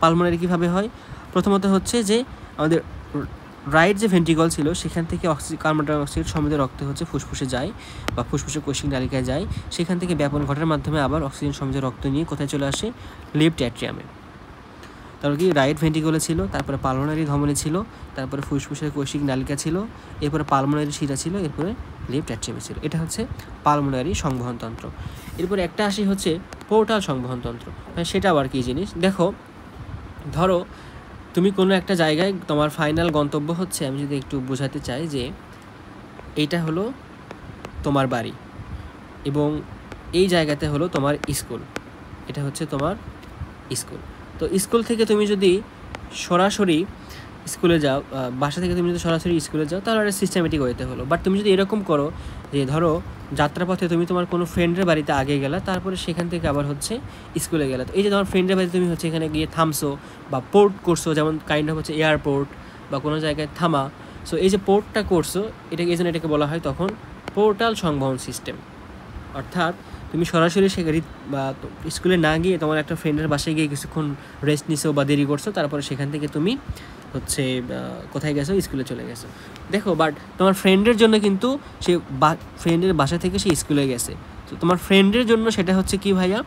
পালমোনারি কীভাবে হয়, প্রথমত হচ্ছে যে আমাদের রাইট যে ভেন্ট্রিকল ছিল সেখান থেকে কার্বন ডাইঅক্সাইড সমৃদ্ধ রক্ত হচ্ছে ফুসফুসে যায় বা ফুসফুসে কৈশিক নালিকায় যায়, সেখান থেকে ব্যাপন ঘটার মাধ্যমে আবার অক্সিজেন সমৃদ্ধ রক্ত নিয়ে কোথায় চলে আসে, লেফট অ্যাট্রিয়ামে। তারপর কি রাইট ভেন্ট্রিকলে ছিল, তারপরে পালমোনারি ধমনী ছিল, তারপরে ফুসফুসের কৈশিক নালিকা ছিল, এরপরে পালমোনারি শিরা ছিল, এরপরে লেফট অ্যাট্রিয়ামে ছিল। এটা হচ্ছে পালমোনারি সংবহনতন্ত্র। এরপরে একটা আসি হচ্ছে পোর্টাল সংবহনতন্ত্র। সেটা আবার কী জিনিস, দেখো ধরো তুমি কোনো একটা জায়গায়, তোমার ফাইনাল গন্তব্য হচ্ছে, আমি যদি একটু বোঝাতে চাই যে এইটা হলো তোমার বাড়ি এবং এই জায়গাতে হলো তোমার স্কুল, এটা হচ্ছে তোমার স্কুল। তো স্কুল থেকে তুমি যদি সরাসরি স্কুলে যাও, বাসা থেকে তুমি যদি সরাসরি স্কুলে যাও, তাহলে একটা সিস্টেমেটিক ওয়েতে হলো। বাট তুমি যদি এরকম করো যে ধরো যাত্রাপথে তুমি তোমার কোনো ফ্রেন্ডের বাড়িতে আগে গেলা, তারপরে সেখান থেকে আবার হচ্ছে স্কুলে গেলা, তো এই যে তোমার ফ্রেন্ডের বাড়িতে তুমি হচ্ছে এখানে গিয়ে থামছো বা পোর্ট করছো, যেমন কাইন্ড অফ হচ্ছে এয়ারপোর্ট বা কোনো জায়গায় থামা, সো এই যে পোর্টটা করছো, এই জন্য এটাকে বলা হয় তখন পোর্টাল সংবহন সিস্টেম। অর্থাৎ তুমি সরাসরি বা স্কুলে না গিয়ে তোমার একটা ফ্রেন্ডের বাসায় গিয়ে কিছুক্ষণ রেস্ট নিছো বা দেরি করছো, তারপরে সেখান থেকে তুমি হচ্ছে কোথায় গেছো, স্কুলে চলে গেছো। দেখো বাট তোমার ফ্রেন্ডের জন্য কিন্তু সে ফ্রেন্ডের বাসা থেকে সে স্কুলে গেছে, তো তোমার ফ্রেন্ডের জন্য সেটা হচ্ছে কি ভাইয়া,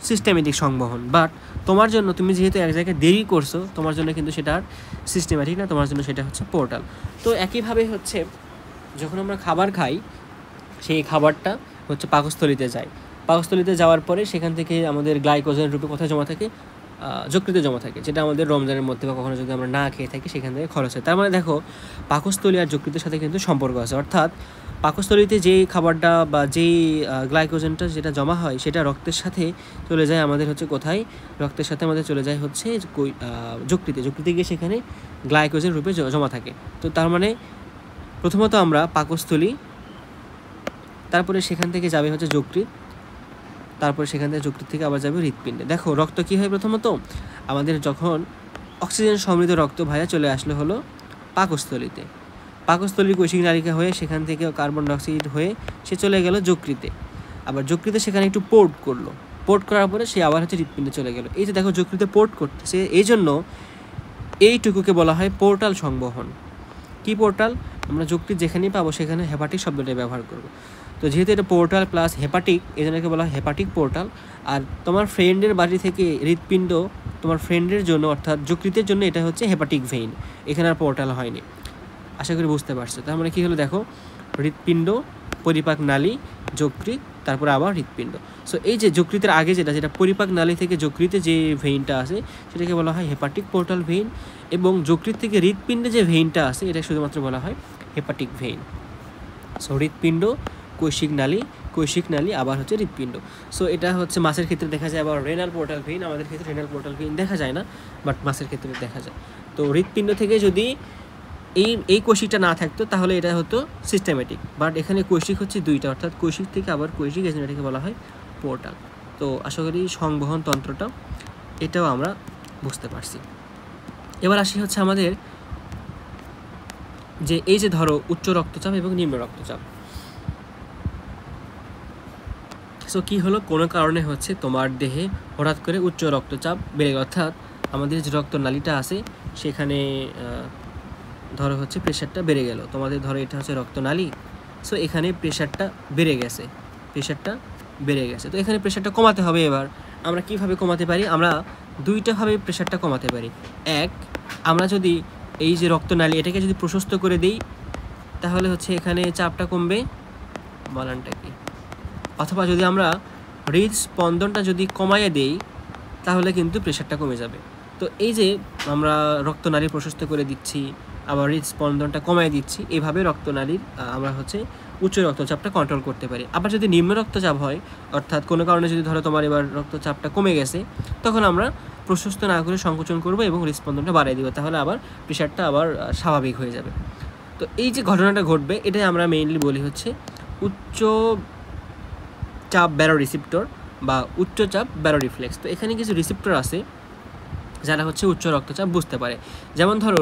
সিস্টেমেটিক সংবহন। বাট তোমার জন্য, তুমি যেহেতু এক জায়গায় দেরি করছো, তোমার জন্য কিন্তু সেটা আর সিস্টেমেটিক না, তোমার জন্য সেটা হচ্ছে পোর্টাল। তো একইভাবে হচ্ছে যখন আমরা খাবার খাই, সেই খাবারটা হচ্ছে পাকস্থলিতে যায়, পাকস্থলিতে যাওয়ার পরে সেখান থেকে আমাদের গ্লাইকোজেন রূপে কোথায় জমা থাকে, যকৃতে জমা থাকে, যেটা আমাদের রমজানের মধ্যে বা কখনো যদি আমরা না খেয়ে থাকি সেখান থেকে খরচ হয়। তার মানে দেখো পাকস্থলী আর যকৃতের সাথে কিন্তু সম্পর্ক আছে, অর্থাৎ পাকস্থলীতে যেই খাবারটা বা যেই গ্লাইকোজেনটা যেটা জমা হয় সেটা রক্তের সাথে চলে যায় আমাদের হচ্ছে কোথায়, রক্তের সাথে আমাদের চলে যায় হচ্ছে যকৃতে গিয়ে সেখানে গ্লাইকোজেন রূপে জমা থাকে। তো তার মানে প্রথমত আমরা পাকস্থলী, তারপরে সেখান থেকে যাবে হচ্ছে যকৃৎ, তারপরে সেখান থেকে যকৃৎ থেকে আবার যাবে হৃৎপিণ্ডে। দেখো রক্ত কী হয়, প্রথমত আমাদের যখন অক্সিজেন সমৃদ্ধ রক্ত ভাইয়া চলে আসলে হলো পাকস্থলীতে, পাকস্থলীর কৈশিক নালিকা হয়ে সেখান থেকে কার্বন ডাইঅক্সাইড হয়ে সে চলে গেল যকৃতে, আবার যকৃতে সেখানে একটু পোর্ট করলো, পোর্ট করার পরে সে আবার হচ্ছে হৃৎপিণ্ডে চলে গেল। এই যে দেখো যকৃতে পোর্ট করতেছে, এই জন্য এইটুকুকে বলা হয় পোর্টাল সংবহন। কি পোর্টাল? আমরা যকৃৎ যেখানেই পাবো সেখানে হেপাটিক শব্দটা ব্যবহার করব। তো যেহেতু এটা পোর্টাল প্লাস হেপাটিক, এই জন্য বলা হয় হেপাটিক পোর্টাল। আর তোমার ফ্রেন্ডের বাড়ি থেকে হৃৎপিণ্ড তোমার ফ্রেন্ডের জন্য অর্থাৎ যকৃতের জন্য এটা হচ্ছে হেপাটিক ভেইন, এখানে আর পোর্টাল হয়নি। আশা করি বুঝতে পারছো। তার মানে কী হলো দেখো, হৃৎপিণ্ড, পরিপাক নালী, যকৃৎ, তারপরে আবার হৃৎপিণ্ড। সো এই যে যকৃতের আগে যেটা পরিপাক নালী থেকে যকৃতে যে ভেইনটা আছে সেটাকে বলা হয় হেপাটিক পোর্টাল ভেইন, এবং যকৃৎ থেকে হৃৎপিণ্ডে যে ভেইনটা আছে এটা শুধুমাত্র বলা হয় হেপাটিক ভেইন। সো হৃৎপিণ্ড, কৈশিক নালী আবার হচ্ছে হৃৎপিণ্ড। সো এটা হচ্ছে মাছের ক্ষেত্রে দেখা যায়, আবার রেনাল পোর্টাল ভেইন, আমাদের ক্ষেত্রে রেনাল পোর্টাল ভেইন দেখা যায় না, বাট মাছের ক্ষেত্রে দেখা যায়। তো হৃৎপিণ্ড থেকে যদি এই কৈশিকটা না থাকতো তাহলে এটা হতো সিস্টেমেটিক, বাট এখানে কৈশিক হচ্ছে দুইটা, অর্থাৎ কৈশিক থেকে আবার কৈশিক, এই জন্য এটাকে বলা হয় পোর্টাল। তো আশা করি সংবহন তন্ত্রটা এটাও আমরা বুঝতে পারছি। এবার আসি হচ্ছে আমাদের যে এই যে ধরো উচ্চ রক্তচাপ এবং নিম্ন রক্তচাপ। সো কী হলো, কোনো কারণে হচ্ছে তোমার দেহে হঠাৎ করে উচ্চ রক্তচাপ বেড়ে গেল, অর্থাৎ আমাদের যে রক্তনালীটা আছে সেখানে ধরো হচ্ছে প্রেশারটা বেড়ে গেল। তোমাদের ধরো এটা হচ্ছে রক্তনালী, সো এখানে প্রেশারটা বেড়ে গেছে। তো এখানে প্রেশারটা কমাতে হবে। এবার আমরা কিভাবে কমাতে পারি? আমরা দুইটাভাবে প্রেশারটা কমাতে পারি। এক, আমরা যদি এই যে রক্তনালী এটাকে যদি প্রশস্ত করে দিই তাহলে হচ্ছে এখানে চাপটা কমবে, বানানটা কি, অথবা যদি আমরা হৃদস্পন্দনটা যদি কমাইয়ে দেই তাহলে কিন্তু প্রেশারটা কমে যাবে। তো এই যে আমরা রক্তনালী প্রশস্ত করে দিচ্ছি, আবার হৃদস্পন্দনটা কমাই দিচ্ছি, এইভাবে রক্তনালীর আমরা হচ্ছে উচ্চ রক্তচাপটা কন্ট্রোল করতে পারি। আবার যদি নিম্ন রক্তচাপ হয়, অর্থাৎ কোনো কারণে যদি ধরো তোমার এবার রক্তচাপটা কমে গেছে, তখন আমরা প্রশস্ত না করে সংকোচন করব এবং হৃদস্পন্দনটা বাড়িয়ে দিব, তাহলে আবার প্রেশারটা আবার স্বাভাবিক হয়ে যাবে। তো এই যে ঘটনাটা ঘটবে এটাই আমরা মেইনলি বলি হচ্ছে উচ্চ চাপ ব্যারো রিসিপ্টর বা উচ্চচাপ ব্যারো রিফ্লেক্স। তো এখানে কিছু রিসিপ্টর আছে যারা হচ্ছে উচ্চ রক্তচাপ বুঝতে পারে, যেমন ধরো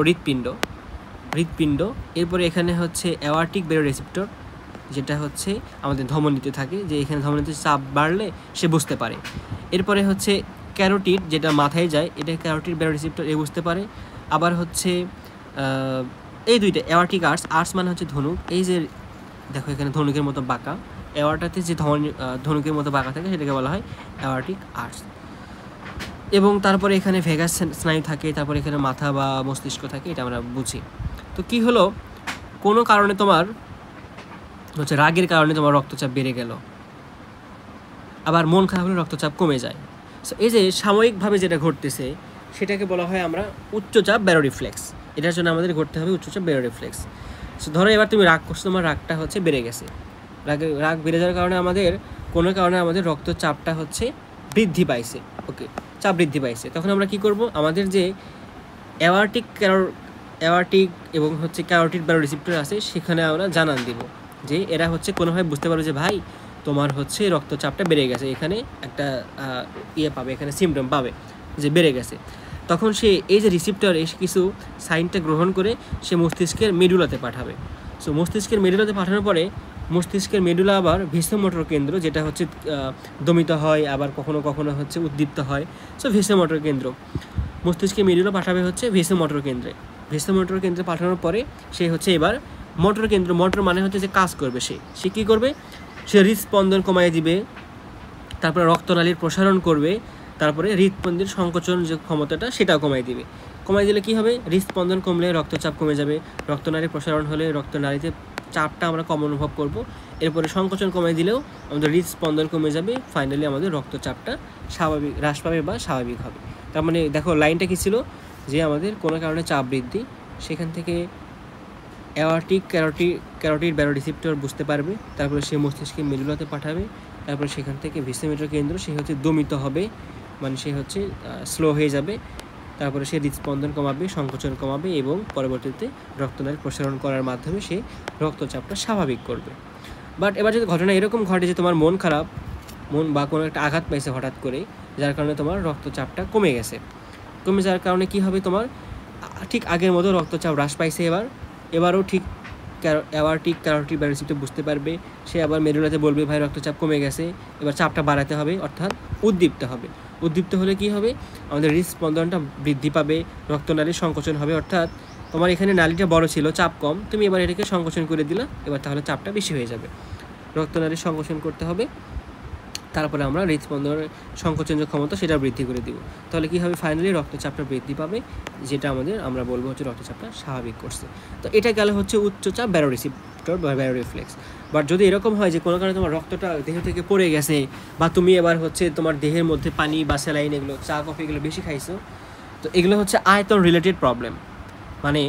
হৃৎপিণ্ড, এরপরে এখানে হচ্ছে অ্যাওর্টিক ব্যারো রিসিপ্টর, যেটা হচ্ছে আমাদের ধমনীতে থাকে, যে এখানে ধমনীতে চাপ বাড়লে সে বুঝতে পারে। এরপরে হচ্ছে ক্যারোটিড, যেটা মাথায় যায়, এটা ক্যারোটিড ব্যারো রিসিপ্টর এ বুঝতে পারে। আবার হচ্ছে এই দুইটা অ্যাওর্টিক আর্টস মানে হচ্ছে ধনুক, এই যে দেখো এখানে ধনুকের মতো বাঁকা, অ্যাওর্টাতে যে ধনুকের মতো বাঁকা থাকে সেটাকে বলা হয় অ্যাওর্টিক আর্টস। এবং তারপরে এখানে ভেগাস স্নায়ু থাকে, তারপরে এখানে মাথা বা মস্তিষ্ক থাকে, এটা আমরা বুঝি। তো কি হলো, কোনো কারণে তোমার হচ্ছে রাগের কারণে তোমার রক্তচাপ বেড়ে গেল, আবার মন খারাপ হলে রক্তচাপ কমে যায়। সো এই যে সাময়িকভাবে যেটা ঘটতেছে সেটাকে বলা হয় আমরা উচ্চচাপ ব্যারো রিফ্লেক্স। এটার জন্য আমাদের ঘটতে হবে উচ্চচাপ ব্যারো রিফ্লেক্স। সো ধরো এবার তুমি রাগ করছো, তোমার রাগটা হচ্ছে বেড়ে গেছে, রাগ বেড়ে যাওয়ার কারণে কোনো কারণে আমাদের রক্তচাপটা হচ্ছে বৃদ্ধি পাইছে, চাপ বৃদ্ধি পাইছে। তখন আমরা কি করব, আমাদের যে অ্যাওর্টিক এবং হচ্ছে ক্যারোটিড ব্যারো রিসিপ্টর আছে সেখানে আমরা জানান দিব, যে এরা হচ্ছে কোনোভাবে বুঝতে পারবে যে ভাই তোমার হচ্ছে রক্তচাপটা বেড়ে গেছে, এখানে একটা পাবে, এখানে সিমটম পাবে যে বেড়ে গেছে। তখন সে এই যে রিসিপ্টর এসে কিছু সাইনটা গ্রহণ করে সে মস্তিষ্কের মেডুলাতে পাঠাবে। সো মস্তিষ্কের মেডুলাতে পাঠানোর পরে মস্তিষ্কের মেডুলা আবার ভেসোমোটর কেন্দ্র, যেটা হচ্ছে দমিত হয়, আবার কখনো কখনো হচ্ছে উদ্দীপ্ত হয়। সো ভেসোমোটর কেন্দ্র, মস্তিষ্কের মেডুলা পাঠাবে হচ্ছে ভেসোমোটর কেন্দ্রে পাঠানোর পরে সে হচ্ছে এবার মোটর মানে হচ্ছে যে কাজ করবে, সে কী করবে, সে হৃদস্পন্দন কমাই দিবে, তারপরে রক্তনালীর প্রসারণ করবে, তারপরে হৃদপিণ্ডের সংকোচন যে ক্ষমতাটা সেটাও কমাই দিলে কি হবে, হৃদস্পন্দন কমলে রক্তচাপ কমে যাবে, রক্তনালীর প্রসারণ হলে রক্তনালীতে চাপটা আমরা কম অনুভব করব, এরপরে সংকোচন কমাই দিলেও আমাদের হৃদস্পন্দন কমে যাবে, ফাইনালি আমাদের রক্তচাপটা হ্রাস পাবে বা স্বাভাবিক হবে। তার মানে দেখো লাইনটা কী ছিল, যে আমাদের কোনো কারণে চাপ বৃদ্ধি, সেখান থেকে অ্যাওর্টিক ক্যারোটিড ব্যারো রিসিপ্টর বুঝতে পারবে, তারপরে সে মস্তিষ্কের মেডুলাতে পাঠাবে, তারপরে সেখান থেকে ভেসোমোটর কেন্দ্র সে হচ্ছে দমিত হবে, মানে সে হচ্ছে স্লো হয়ে যাবে, তারপরে সে হৃদস্পন্দন কমাবে, সংকোচন কমাবে এবং পরবর্তীতে রক্তনালী প্রসারণ করার মাধ্যমে সে রক্তচাপটা স্বাভাবিক করবে। বাট এবার যদি ঘটনা এরকম ঘটে যে তোমার মন বা কোনো একটা আঘাত পাইছে হঠাৎ করে, যার কারণে তোমার রক্তচাপটা কমে যাওয়ার কারণে কি হবে, তোমার ঠিক আগের মতো রক্তচাপ হ্রাস পাইছে, এবারও ঠিক অ্যাওয়ার্টিক ক্যারোটিড ব্যারোসিপটা বুঝতে পারবে, সে আবার মেরুলাতে বলবে ভাই রক্তচাপ কমে গেছে, এবার চাপটা বাড়াতে হবে, অর্থাৎ উদ্দীপ্ত হবে। উদ্দীপ্ত হলে কি হবে, আমাদের হৃদস্পন্দনটা বৃদ্ধি পাবে, রক্তনালীর সংকোচন হবে, অর্থাৎ তোমার এখানে নালীটা বড় ছিল, চাপ কম, তুমি এবার এটাকে সংকোচন করে দিলা, এবার তাহলে চাপটা বেশি হয়ে যাবে। রক্তনালীর সংকোচন করতে হবে, তারপরে আমরা হৃদস্পন্দনের সংকোচনের ক্ষমতা সেটা বৃদ্ধি করে দিব। তাহলে কী হবে, ফাইনালি রক্তচাপটা বৃদ্ধি পাবে, যেটা আমরা বলবো হচ্ছে রক্তচাপটা স্বাভাবিক করছে। তো এটা গেলে হচ্ছে উচ্চচাপ ব্যারোরিসিপ্টর বা ব্যারোরিফ্লেক্স। বাট যদি এরকম হয় যে কোনো কারণে তোমার রক্তটা দেহ থেকে পড়ে গেছে, বা তুমি এবার হচ্ছে তোমার দেহের মধ্যে পানি বা স্যালাইন এগুলো, চা কফি এগুলো বেশি খাইছো, তো এগুলো হচ্ছে আয়তন রিলেটেড প্রবলেম। মানে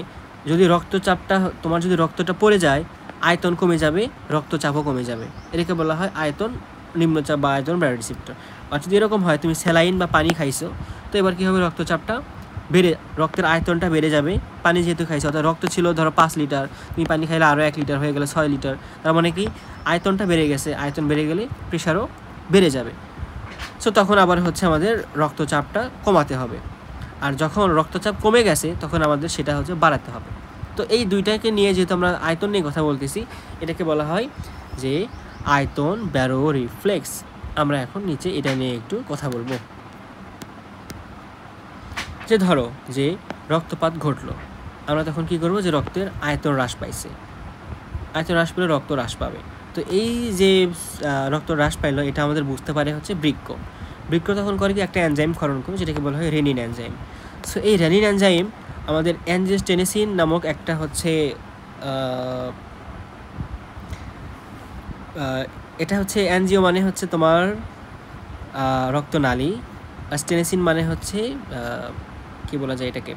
যদি রক্তচাপটা তোমার যদি রক্তটা পড়ে যায়, আয়তন কমে যাবে, রক্তচাপও কমে যাবে, এটাকে বলা হয় আয়তন নিম্নচাপ বা আয়তন ব্যারোরিসিপ্টর। আর যদি এরকম হয় তুমি স্যালাইন বা পানি খাইছো, তো এবার কী হবে, রক্তচাপটা রক্তের আয়তনটা বেড়ে যাবে, পানি যেহেতু খাইছো, অর্থাৎ রক্ত ছিল ধরো 5 লিটার, তুমি পানি খাইলে আরও 1 লিটার হয়ে গেলে 6 লিটার, তার মানে কি আয়তনটা বেড়ে গেছে, আয়তন বেড়ে গেলে প্রেশারও বেড়ে যাবে। সো তখন আবার হচ্ছে আমাদের রক্তচাপটা কমাতে হবে, আর যখন রক্তচাপ কমে গেছে তখন আমাদের সেটা হচ্ছে বাড়াতে হবে। তো এই দুইটাকে নিয়ে যেহেতু আমরা আয়তন নিয়ে কথা বলতেছি, এটাকে বলা হয় যে আয়তন ব্যারোরিফ্লেক্স। আমরা এখন নিচে এটা নিয়ে একটু কথা বলবো। যে ধরো যে রক্তপাত ঘটলো, আমরা তখন কি করব, যে রক্তের আয়তন হ্রাস পাইছে, আয়তন হ্রাস পেলে রক্ত হ্রাস পাবে। তো এই যে রক্ত হ্রাস পাইলো, এটা আমাদের বুঝতে পারে হচ্ছে বৃক্ক। বৃক্ক তখন করে কি, একটা এনজাইম ক্ষরণ করে, যেটাকে বলা হয় রেনিন এনজাইম। সো এই রেনিন এনজাইম আমাদের অ্যাঞ্জিওস্টেনেসিন নামক একটা হচ্ছে এটা হচ্ছে অ্যাঞ্জিও মানে হচ্ছে তোমার রক্তনালী, আর স্টেনেসিন মানে হচ্ছে কি বলা যায় এটাকে,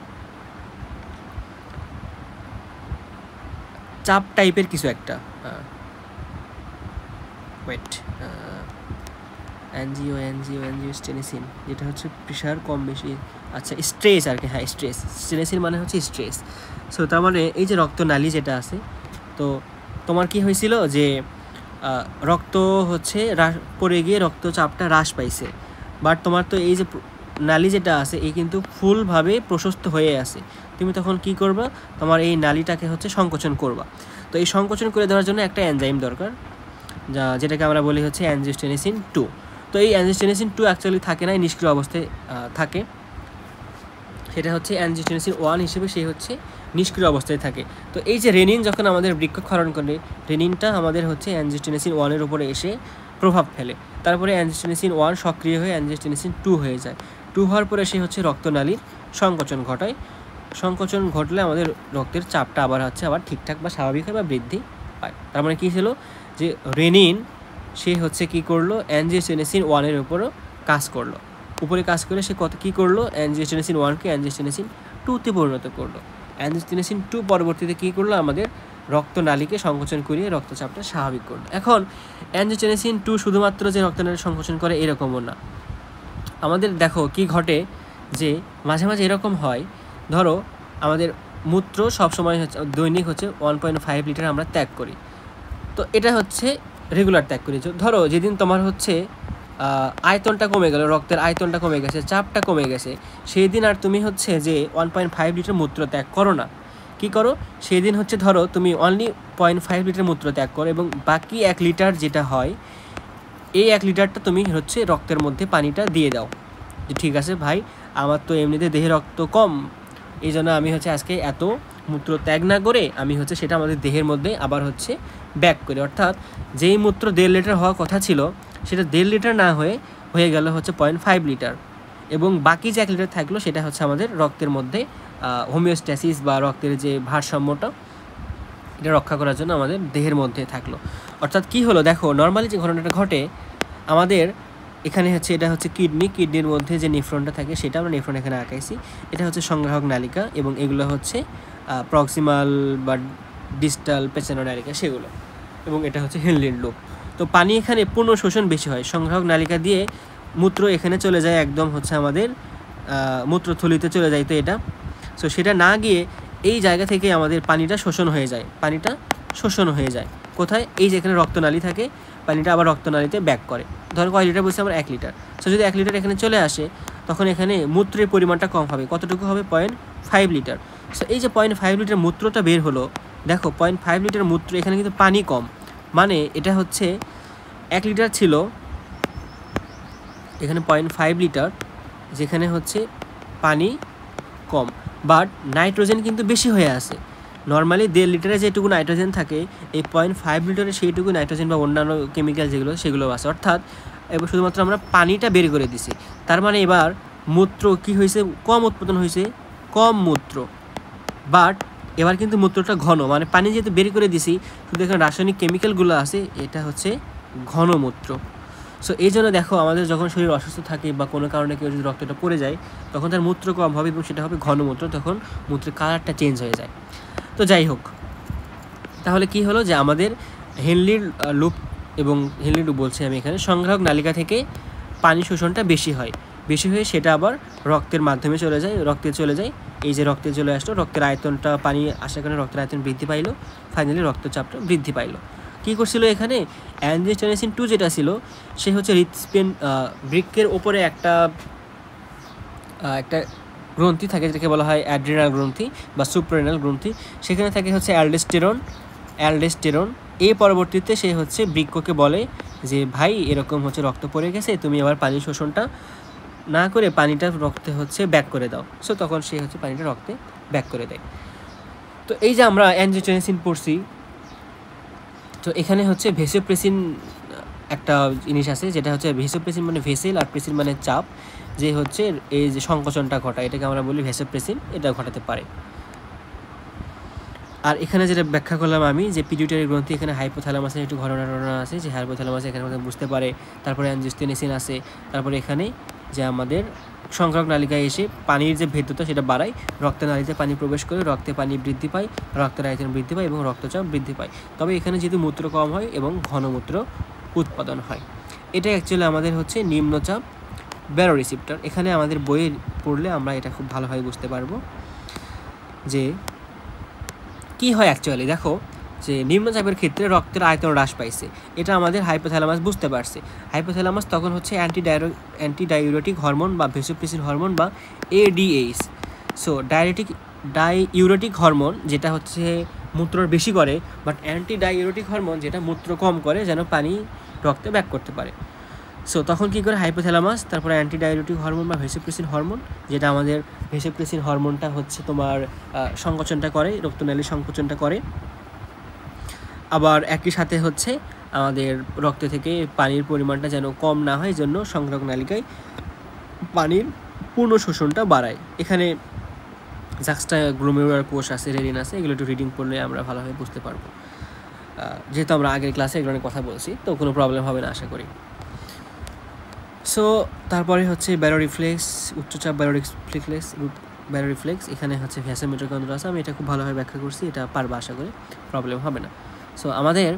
চাপ টাইপের কিছু একটা, অ্যাঞ্জিওস্টেনেসিন যেটা হচ্ছে প্রেশার কম বেশি, আচ্ছা স্ট্রেস আর কি, হ্যাঁ স্ট্রেস, স্টেনেসিন মানে হচ্ছে স্ট্রেস। সো তার মানে এই যে রক্তনালী যেটা আছে, তো তোমার কি হয়েছিল যে রক্ত হচ্ছে পড়ে গিয়ে রক্তচাপটা হ্রাস পাইছে, বাট তোমার তো এই যে নালী যেটা আছে এই কিন্তু ফুলভাবে প্রশস্ত হয়ে আছে, তুমি তখন কি করবা, তোমার এই নালীটাকে হচ্ছে সংকোচন করবা। তো এই সংকোচন করে দেওয়ার জন্য একটা এনজাইম দরকার, যেটাকে আমরা বলি হচ্ছে অ্যাঞ্জিওস্টেনেসিন 2। তো এই অ্যাঞ্জিওস্টেনেসিন 2 অ্যাকচুয়ালি থাকে না, নিষ্ক্রিয় অবস্থায় থাকে, সেটা হচ্ছে অ্যাঞ্জিওস্টেনেসিন 1 হিসেবে সে হচ্ছে নিষ্ক্রিয় অবস্থায় থাকে। তো এই যে রেনিন যখন আমাদের বৃক্ক ক্ষরণ করে, রেনিনটা আমাদের হচ্ছে অ্যাঞ্জিওস্টেনেসিন 1-এর উপরে এসে প্রভাব ফেলে, তারপরে অ্যাঞ্জিওস্টেনেসিন 1 সক্রিয় হয়ে অ্যাঞ্জিওস্টেনেসিন 2 হয়ে যায়। 2 হওয়ার পরে সে হচ্ছে রক্তনালীর সংকোচন ঘটায়, সংকোচন ঘটলে আমাদের রক্তের চাপটা আবার ঠিকঠাক বা স্বাভাবিক হয় বা বৃদ্ধি পায়। তার মানে কী ছিল, যে রেনিন সে হচ্ছে কী করলো, অ্যাঞ্জিওস্টেনেসিন 1-এর উপরও কাজ করলো, উপরে কাজ করে সে কী করলো, অ্যাঞ্জিওস্টেনেসিন 1-কে অ্যাঞ্জিওস্টেনেসিন 2-তে পরিণত করলো। অ্যাঞ্জিওস্টেনেসিন 2 পরবর্তীতে কী করলো, আমাদের রক্তনালীকে সংকোচন করিয়ে রক্তচাপটা স্বাভাবিক করলো। এখন অ্যাঞ্জিওস্টেনেসিন 2 শুধুমাত্র যে রক্তনালী সংকোচন করে এরকমও না, আমাদের দেখো কি ঘটে, যে মাঝে মাঝে এরকম হয়, ধরো আমাদের মূত্র সবসময় হচ্ছে দৈনিক হচ্ছে 1.5 লিটার আমরা ত্যাগ করি, তো এটা হচ্ছে রেগুলার ত্যাগ করি। ধরো যেদিন তোমার হচ্ছে আয়তনটা কমে গেল, রক্তের আয়তনটা কমে গেছে, চাপটা কমে গেছে, সেই দিন আর তুমি হচ্ছে যে 1.5 লিটার মূত্র ত্যাগ করো না, কী করো, সেই দিন হচ্ছে ধরো তুমি অনলি 0.5 লিটার মূত্র ত্যাগ করো, এবং বাকি 1 লিটার যেটা হয়, এই 1 লিটারটা তুমি হচ্ছে রক্তের মধ্যে পানিটা দিয়ে দাও, যে ঠিক আছে ভাই, আমার তো এমনিতে দেহে রক্ত কম, এই জন্য আমি হচ্ছে আজকে এত মূত্র ত্যাগ না করে আমি হচ্ছে সেটা আমাদের দেহের মধ্যে আবার হচ্ছে ব্যাক করি, অর্থাৎ যেই মূত্র 1.5 লিটার হওয়ার কথা ছিল সেটা 1.5 লিটার না হয়ে গেল হচ্ছে 0.5 লিটার, এবং বাকি যে 1 লিটার থাকলো সেটা হচ্ছে আমাদের রক্তের মধ্যে হোমিওস্ট্যাসিস বা রক্তের যে ভারসাম্যটা এটা রক্ষা করার জন্য আমাদের দেহের মধ্যে থাকলো। অর্থাৎ কি হলো, দেখো নর্মালি যে ঘটনাটা ঘটে আমাদের এখানে হচ্ছে, এটা হচ্ছে কিডনির মধ্যে যে নেফ্রনটা থাকে সেটা আমরা নেফ্রন এখানে আঁকাইছি, এটা হচ্ছে সংগ্রাহক নালিকা, এবং এগুলো হচ্ছে প্রক্সিমাল বা ডিস্টাল পেছানো নালিকা সেগুলো, এবং এটা হচ্ছে হেনলির লুপ। তো পানি এখানে পূর্ণ শোষণ বেশি হয়, সংগ্রাহক নালিকা দিয়ে মূত্র এখানে চলে যায়, একদম হচ্ছে আমাদের মূত্রথলিতে চলে যায়, তো এটা সো সেটা না গিয়ে এই জায়গা থেকে আমাদের পানিটা শোষণ হয়ে যায়, কোথায়, এই যেখানে রক্তনালী থাকে, পানিটা আবার রক্তনালীতে ব্যাক করে। ধরো কয় লিটার বলছি আমরা, 1 লিটার। সো যদি 1 লিটার এখানে চলে আসে, তখন এখানে মূত্রের পরিমাণটা কম হবে, কতটুকু হবে, 0.5 লিটার। সো এই যে 0.5 লিটার মূত্রটা বের হলো, দেখো 0.5 লিটার মূত্র, এখানে কিন্তু পানি কম, মানে এটা হচ্ছে 1 লিটার ছিল, এখানে 0.5 লিটার, যেখানে হচ্ছে পানি কম, বাট নাইট্রোজেন কিন্তু বেশি হয়ে আছে। নর্মালি 1.5 লিটারে যেটুকু নাইট্রোজেন থাকে, এই 0.5 লিটারে সেইটুকু নাইট্রোজেন বা অন্যান্য কেমিক্যাল যেগুলো সেগুলো আছে, অর্থাৎ এবার শুধুমাত্র আমরা পানিটা বের করে দিছি। তার মানে এবার মূত্র কি হয়েছে, কম উৎপাদন হয়েছে, কম মূত্র, বাট এবার কিন্তু মূত্রটা ঘন, মানে পানি যেহেতু বের করে দিছি, শুধু এখানে রাসায়নিক কেমিক্যালগুলো আছে, এটা হচ্ছে ঘন মূত্র। সো এই জন্য দেখো আমাদের যখন শরীর অসুস্থ থাকে বা কোনো কারণে কেউ যদি রক্তটা পড়ে যায়, তখন তার মূত্র কম হবে এবং সেটা হবে ঘন মূত্র, তখন মূত্রের কালারটা চেঞ্জ হয়ে যায়। তো যাই হোক, তাহলে কি হলো যে আমাদের হেনলির লুপ এবং হেনলির লুপ বলছি আমি এখানে, সংগ্রাহক নালিকা থেকে পানি শোষণটা বেশি হয়, বেশি হয়ে সেটা আবার রক্তের মাধ্যমে চলে যায়, রক্তে চলে যায়, এই যে রক্তে চলে আসলো, রক্তের আয়তনটা পানি আসার কারণে রক্তের আয়তন বৃদ্ধি পাইলো, ফাইনালি রক্তচাপটা বৃদ্ধি পাইলো। কী করছিল এখানে, অ্যাঞ্জিওটেনসিন 2 যেটা ছিল, সে হচ্ছে বৃক্কের ওপরে একটা গ্রন্থি থাকে যেটাকে বলা হয় অ্যাড্রিনাল গ্রন্থি বা সুপ্রারেনাল গ্রন্থি, সেখানে থাকে হচ্ছে অ্যালডোস্টেরন। এই পরবর্তীতে সে হচ্ছে বৃক্ককে বলে যে ভাই এরকম হচ্ছে রক্ত পড়ে গেছে, তুমি আবার পানি শোষণটা না করে পানিটা রক্তে হচ্ছে ব্যাক করে দাও। সো তখন সে হচ্ছে পানিটা রক্তে ব্যাক করে দেয়। তো এই যে আমরা অ্যাঞ্জিওটেনসিন পড়ছি, তো এখানে হচ্ছে ভেসোপ্রেসিন একটা জিনিস আছে, যেটা হচ্ছে ভেসোপ্রেসিন মানে ভেসেল, আর প্রেসিন মানে চাপ, যে হচ্ছে এই যে সংকোচনটা ঘটায়, এটাকে আমরা বলি ভেসোপ্রেসিন, এটা ঘটাতে পারে। আর এখানে যেটা ব্যাখ্যা করলাম আমি, যে পিটিউটারি গ্রন্থি, এখানে হাইপোথ্যালামাসের একটু ঘটনা আছে, যে হাইপোথ্যালামাস এখানে আমাদের বুঝতে পারে, তারপরে অ্যাঞ্জিওটেনসিন আছে, তারপরে এখানে যে আমাদের সংগ্রাহক নালিকায় এসে পানির যে ভেদ্যতা সেটা বাড়ায়, রক্তের নালীতে পানি প্রবেশ করে রক্তে পানি বৃদ্ধি পায়, রক্তের আয়তন বৃদ্ধি পায় এবং রক্তচাপ বৃদ্ধি পায়। তবে এখানে যেহেতু মূত্র কম হয় এবং ঘনমূত্র উৎপাদন হয়। এটা অ্যাকচুয়ালি আমাদের হচ্ছে নিম্নচাপ ব্যারোরিসেপ্টর। এখানে আমাদের বইয়ে পড়লে আমরা এটা খুব ভালোভাবে বুঝতে পারবো যে কি হয় অ্যাকচুয়ালি। দেখো যে নিম্নচাপের ক্ষেত্রে রক্তের আয়তন হ্রাস পাইছে, এটা আমাদের হাইপোথ্যালামাস বুঝতে পারছে। হাইপোথ্যালামাস তখন হচ্ছে অ্যান্টিডাইউরেটিক হরমোন বা ভেসোপ্রেসিন হরমোন বা এডিএইচ, সো ডাইউরেটিক হরমোন যেটা হচ্ছে মূত্র বেশি করে, বাট অ্যান্টিডাইউরেটিক হরমোন যেটা মূত্র কম করে, যেন পানি রক্তে ব্যাক করতে পারে। সো তখন কী করে হাইপোথ্যালামাস, তারপরে অ্যান্টিডাইউরেটিক হরমোন বা ভেসোপ্রেসিন হরমোন, যেটা আমাদের ভেসোপ্রেসিন হরমোনটা হচ্ছে তোমার সংকোচনটা করে, রক্তনালীর সংকোচনটা করে। আবার একই সাথে হচ্ছে আমাদের রক্ত থেকে পানির পরিমাণটা যেন কম না হয়, জন্য সংগ্রাহক নালিকায় পানির পূর্ণ শোষণটা বাড়ায়। এখানে জাক্সটা গ্লোমেরুলার কোষ আছে, রেরিন আছে, এগুলো একটু রিডিং পড়লে আমরা ভালোভাবে বুঝতে পারবো। যেহেতু আমরা আগের ক্লাসে এগুলো নিয়ে কথা বলছি, তো কোনো প্রবলেম হবে না আশা করি। সো তারপরে হচ্ছে ব্যারোরিফ্লেক্স, উচ্চচাপ ব্যারোরিফ্লেক্স, এখানে হচ্ছে ভ্যাসোমিটারকেন্দ্র আছে, আমি এটা খুব ভালোভাবে ব্যাখ্যা করছি, এটা পারবো আশা করি, প্রবলেম হবে না। সো আমাদের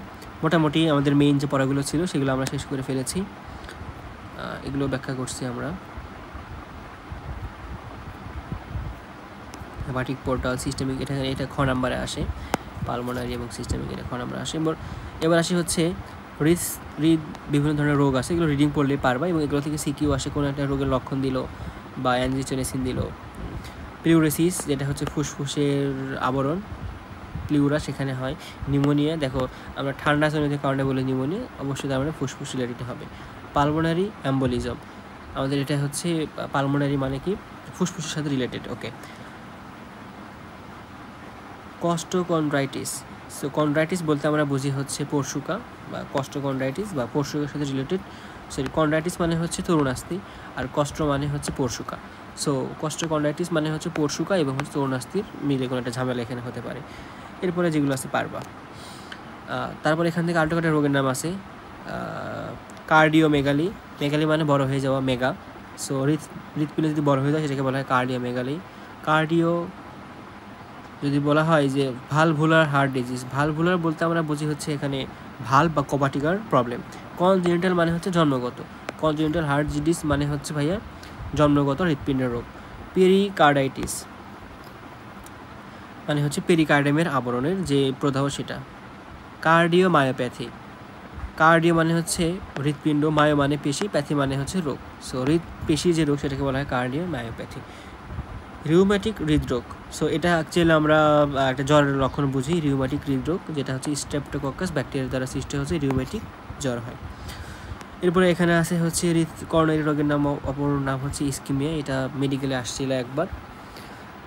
মোটামুটি আমাদের মেইন যে পড়াগুলো ছিল সেগুলো আমরা শেষ করে ফেলেছি, এগুলো ব্যাখ্যা করছি আমরা। হেপাটিক পোর্টাল, সিস্টেমিক, এটা খ নাম্বারে আসে, পালমোনারি এবং সিস্টেমিক এটা খ নাম্বারে আসে। এবার আসি হচ্ছে হৃদ বিভিন্ন ধরনের রোগ আছে, এগুলো রিডিং পড়লে পারবা, এবং এগুলো থেকে সিকিউ আসে, কোনো একটা রোগের লক্ষণ দিল বা অ্যাঞ্জিওটেনসিন দিল। প্লিউরেসিস, যেটা হচ্ছে ফুসফুসের আবরণ, প্লিউরা, সেখানে হয়। নিউমোনিয়া, দেখো আমরা ঠান্ডা জনিত কারণে বলি নিউমোনিয়া, অবশ্যই তার মানে ফুসফুস রিলেটেড হবে। পালমোনারি অ্যাম্বোলিজম, আমাদের এটা হচ্ছে পালমোনারি মানে কি, ফুসফুসের সাথে রিলেটেড। ওকে, কস্টোকন্ড্রাইটিস, সো কন্ড্রাইটিস বলতে আমরা বুঝি হচ্ছে পরশুকা বা কস্টোকন্ড্রাইটিস বা পরশুকার সাথে রিলেটেড। সরি, কন্ড্রাইটিস মানে হচ্ছে তরুণাস্থি, আর কষ্ট মানে হচ্ছে পরশুকা। সো কস্টোকন্ড্রাইটিস মানে হচ্ছে পরশুকা এবং হচ্ছে তরুণাস্থির মিলে কোনো একটা ঝামেলা এখানে হতে পারে। এরপরে যেগুলো আছে পারবা। তারপর এখান থেকে আরেকটা রোগের নাম আছে কার্ডিওমেগালি, মেগালি মানে বড় হয়ে যাওয়া, মেগা। সো হৃৎপিণ্ড যদি বড় হয়ে যায় সেটাকে বলা হয় কার্ডিওমেগালি। কার্ডিও যদি বলা হয় যে ভালভুলার হার্ট ডিজিজ, ভালভুলার বলতে আমরা বুঝি হচ্ছে এখানে ভালভ বা কপাটিকার প্রবলেম। কনজেনিটাল মানে হচ্ছে জন্মগত, কনজেনিটাল হার্ট ডিজিজ মানে হচ্ছে ভাইয়া জন্মগত হৃৎপিণ্ডের রোগ। পেরিকার্ডাইটিস মানে হচ্ছে পেরিকার্ডিয়ামের আবরণের যে প্রদাহ সেটা। কার্ডিওমায়োপ্যাথি, কার্ডিও মানে হচ্ছে হৃৎপিণ্ড, মায়ো মানে পেশি, প্যাথি মানে হচ্ছে রোগ। সো পেশি যে রোগ সেটাকে বলা হয় কার্ডিওমায়োপ্যাথি। রিউম্যাটিক হৃদরোগ, সো এটা অ্যাকচুয়ালি আমরা একটা জ্বরের লক্ষণ বুঝি, রিউমেটিক হৃদরোগ, যেটা হচ্ছে স্ট্রেপ্টোকক্কাস ব্যাকটেরিয়া দ্বারা সৃষ্টি হচ্ছে রিউমেটিক জ্বর হয়। এরপরে এখানে আছে হচ্ছে করোনারি রোগের অপর নাম হচ্ছে ইস্কিমিয়া। এটা মেডিকেলে আসছিল একবার।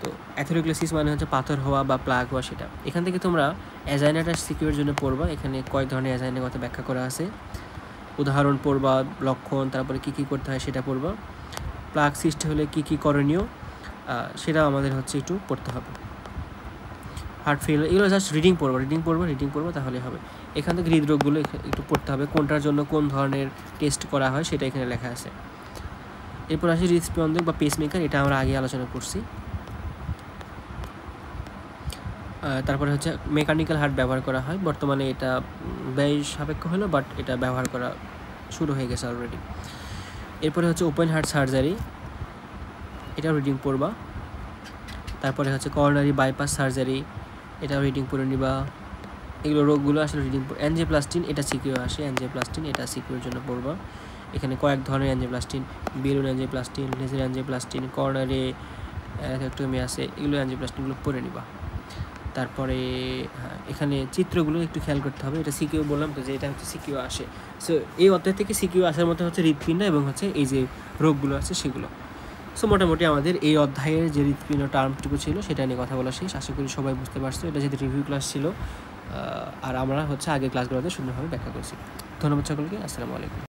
তো অ্যাথেরোক্লেসিস মানে হচ্ছে পাথর হওয়া বা প্লাগ হওয়া, সেটা। এখান থেকে তোমরা অ্যাজাইনাটা সিকিউর জন্য পড়বা। এখানে কয়েক ধরনের অ্যাজাইনার কথা ব্যাখ্যা করা আছে, উদাহরণ পড়বা, লক্ষণ, তারপরে কী কী করতে হয় সেটা পড়বা। প্লাগ সৃষ্টি হলে কী কী করণীয় সেটা আমাদের হচ্ছে একটু পড়তে হবে। হার্ট ফেল, এগুলো জাস্ট রিডিং পড়বা তাহলে হবে। এখান থেকে হৃদরোগগুলো একটু পড়তে হবে, কোনটার জন্য কোন ধরনের টেস্ট করা হয় সেটা এখানে লেখা আছে। এরপর আসি হৃদস্পন্দক বা পেসমেকার, এটা আমরা আগে আলোচনা করছি। তারপরে হচ্ছে মেকানিক্যাল হার্ট ব্যবহার করা হয়, বর্তমানে এটা ব্যয় সাপেক্ষ হলো, বাট এটা ব্যবহার করা শুরু হয়ে গেছে অলরেডি। এরপরে হচ্ছে ওপেন হার্ট সার্জারি, এটাও রিডিং পড়বা। তারপরে হচ্ছে করোনারি বাইপাস সার্জারি, এটাও রিডিং পড়ে নিবা। এগুলো রোগগুলো আসলে রিডিং। অ্যাঞ্জিওপ্লাস্টিন, এটা সিকিউ আসে, অ্যাঞ্জিওপ্লাস্টিন এটা সিকিউর জন্য পড়বা। এখানে কয়েক ধরনের অ্যাঞ্জিওপ্লাস্টিন, বেলুন অ্যাঞ্জিওপ্লাস্টিন, লেজার অ্যাঞ্জিওপ্লাস্টিন, করোনারি অ্যাথেক্টমি আছে, এগুলো অ্যাঞ্জিওপ্লাস্টিনগুলো পড়ে নিবা। তারপরে এখানে চিত্রগুলো একটু খেয়াল করতে হবে, এটা সিকিউ বললাম তো যে এটা হচ্ছে সিকিউ আসে। সো এই অধ্যায় থেকে সিকিউ আসার মতো হচ্ছে হৃৎপিণ্ড এবং হচ্ছে এই যে রোগগুলো আছে সেগুলো। সো মোটামুটি আমাদের এই অধ্যায়ের যে হৃৎপিণ্ড টার্মটুকু ছিল সেটা নিয়ে কথা বলা শেষ। আশা করি সবাই বুঝতে পারছো। এটা যেহেতু রিভিউ ক্লাস ছিল, আর আমরা হচ্ছে আগের ক্লাসগুলোতে সুন্দরভাবে ব্যাখ্যা করছি। ধন্যবাদ সকলকে। আসসালামু আলাইকুম।